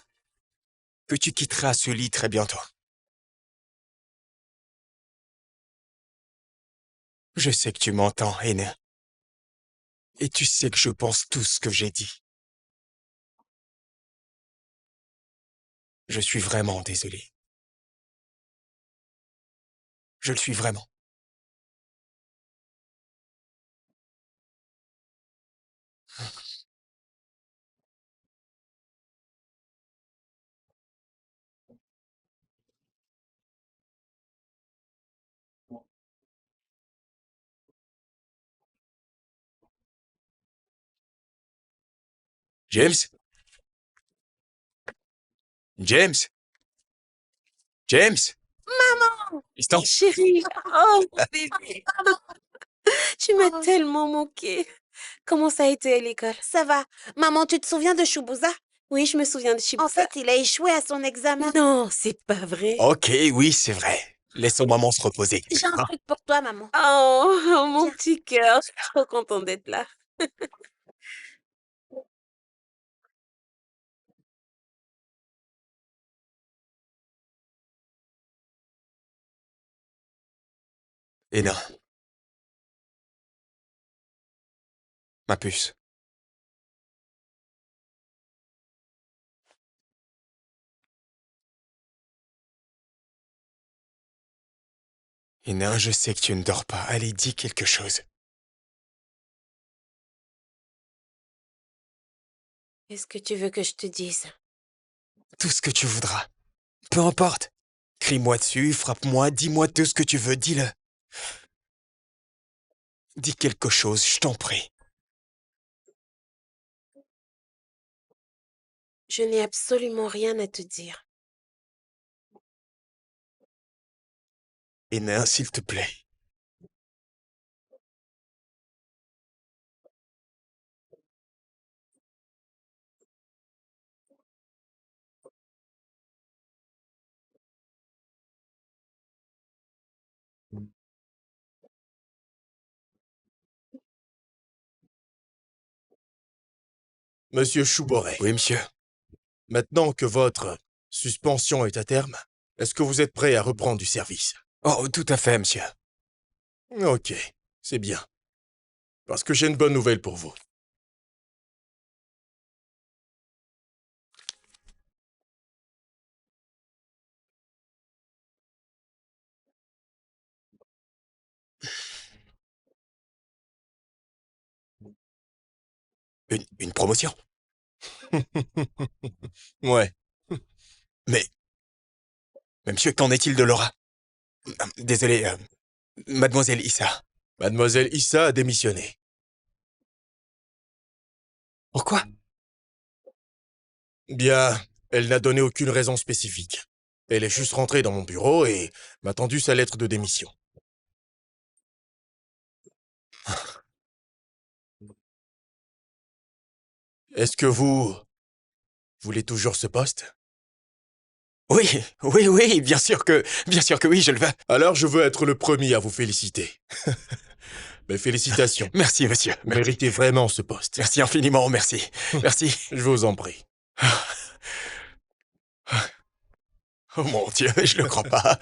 que tu quitteras ce lit très bientôt. Je sais que tu m'entends, Ena. Et tu sais que je pense tout ce que j'ai dit. Je suis vraiment désolé. Je le suis vraiment. James? James? James? Tristan? Chérie, oh, mon bébé. Tu m'as tellement manqué. Comment ça a été à l'école? Ça va. Maman, tu te souviens de Choubouza? Oui, je me souviens de Choubouza. En fait, il a échoué à son examen. Non, c'est pas vrai. Ok, oui, c'est vrai. laissons maman se reposer. J'ai un hein. truc pour toi, maman. Oh, mon Tiens. petit cœur, je suis trop contente d'être là. Hénin. Ma puce. Hénin, je sais que tu ne dors pas. Allez, dis quelque chose. Qu'est-ce que tu veux que je te dise? Tout ce que tu voudras. Peu importe. Crie-moi dessus, frappe-moi, dis-moi tout ce que tu veux, dis-le. Dis quelque chose, je t'en prie. Je n'ai absolument rien à te dire. Hénin, s'il te plaît. Monsieur Chouboret, Oui, monsieur. maintenant que votre suspension est à terme, est-ce que vous êtes prêt à reprendre du service? Oh, tout à fait, monsieur. Ok, c'est bien. Parce que j'ai une bonne nouvelle pour vous. Une promotion. Ouais. Mais monsieur, qu'en est-il de Laura? Désolé, mademoiselle Issa. Mademoiselle Issa a démissionné. Pourquoi? Bien, elle n'a donné aucune raison spécifique. Elle est juste rentrée dans mon bureau et m'a tendu sa lettre de démission. Est-ce que vous voulez toujours ce poste? Oui, oui, bien sûr que oui, je le veux. Alors je veux être le premier à vous féliciter. Mes félicitations. Merci, monsieur. Vous méritez vraiment ce poste. Merci infiniment, merci. Merci. Je vous en prie. Oh mon Dieu, je le crois pas.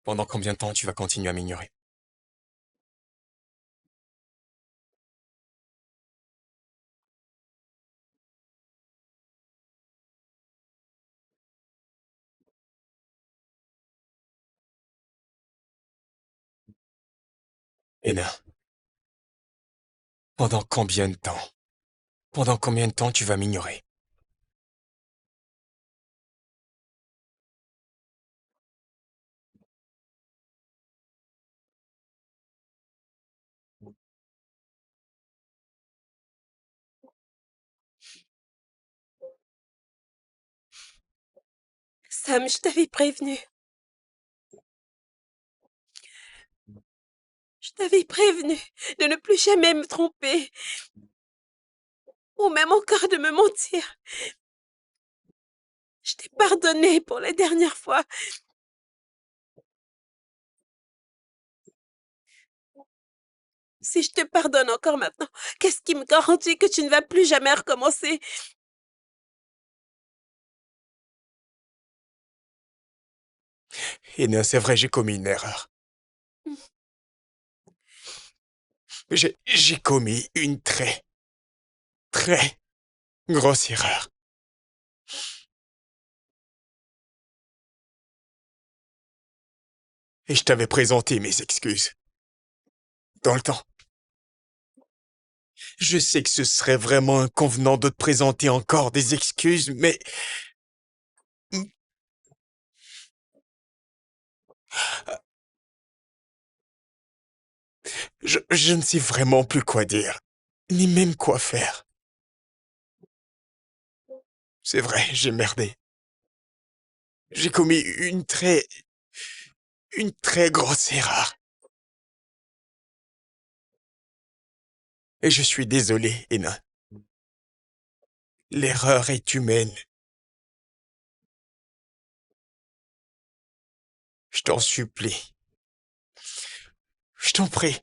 Pendant combien de temps tu vas continuer à m'ignorer? Hénin, pendant combien de temps? Pendant combien de temps tu vas m'ignorer? Sam, je t'avais prévenu. Je t'avais prévenu de ne plus jamais me tromper. Ou même encore de me mentir. Je t'ai pardonné pour la dernière fois. Si je te pardonne encore maintenant, qu'est-ce qui me garantit que tu ne vas plus jamais recommencer? Hénin, c'est vrai, j'ai commis une erreur. J'ai commis une très grosse erreur. Et je t'avais présenté mes excuses. Dans le temps. Je sais que ce serait vraiment inconvenant de te présenter encore des excuses, mais... Je ne sais vraiment plus quoi dire, ni même quoi faire. C'est vrai, j'ai merdé. J'ai commis une très grosse erreur. Et je suis désolé, Hénin. L'erreur est humaine. Je t'en supplie. Je t'en prie.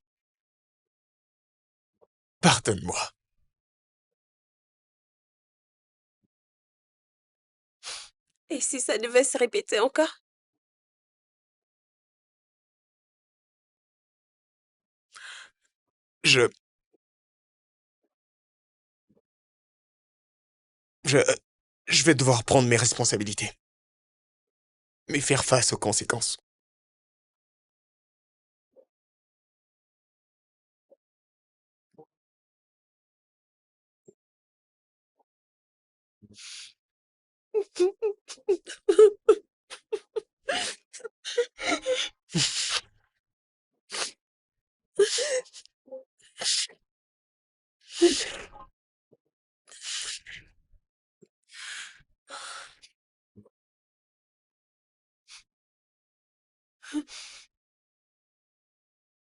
Pardonne-moi. Et si ça devait se répéter encore? Je... Je... Je vais devoir prendre mes responsabilités. Mais faire face aux conséquences.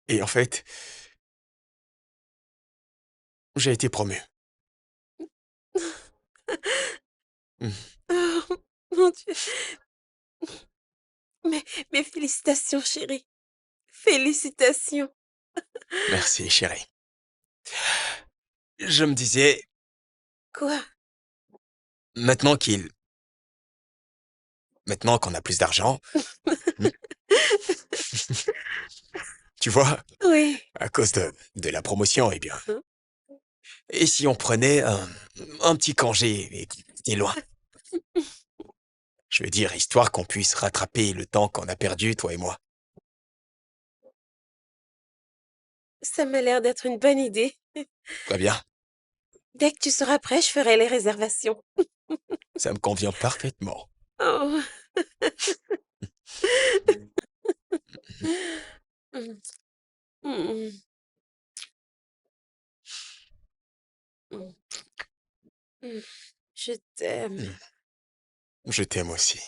Et en fait, j'ai été promu. Hmm. Oh, mon Dieu. Mais, mais félicitations, chérie. Félicitations. Merci, chérie. Je me disais, Quoi? maintenant maintenant qu'on a plus d'argent, hmm, tu vois, Oui. à cause de la promotion, eh bien. Hein? Et si on prenait un petit congé et qu'on était loin? Je veux dire, histoire qu'on puisse rattraper le temps qu'on a perdu, toi et moi. Ça m'a l'air d'être une bonne idée. Très bien, Dès que tu seras prêt, je ferai les réservations. ça me convient parfaitement. Oh. Mm, mm, mm, mm. Je t'aime. Je t'aime aussi.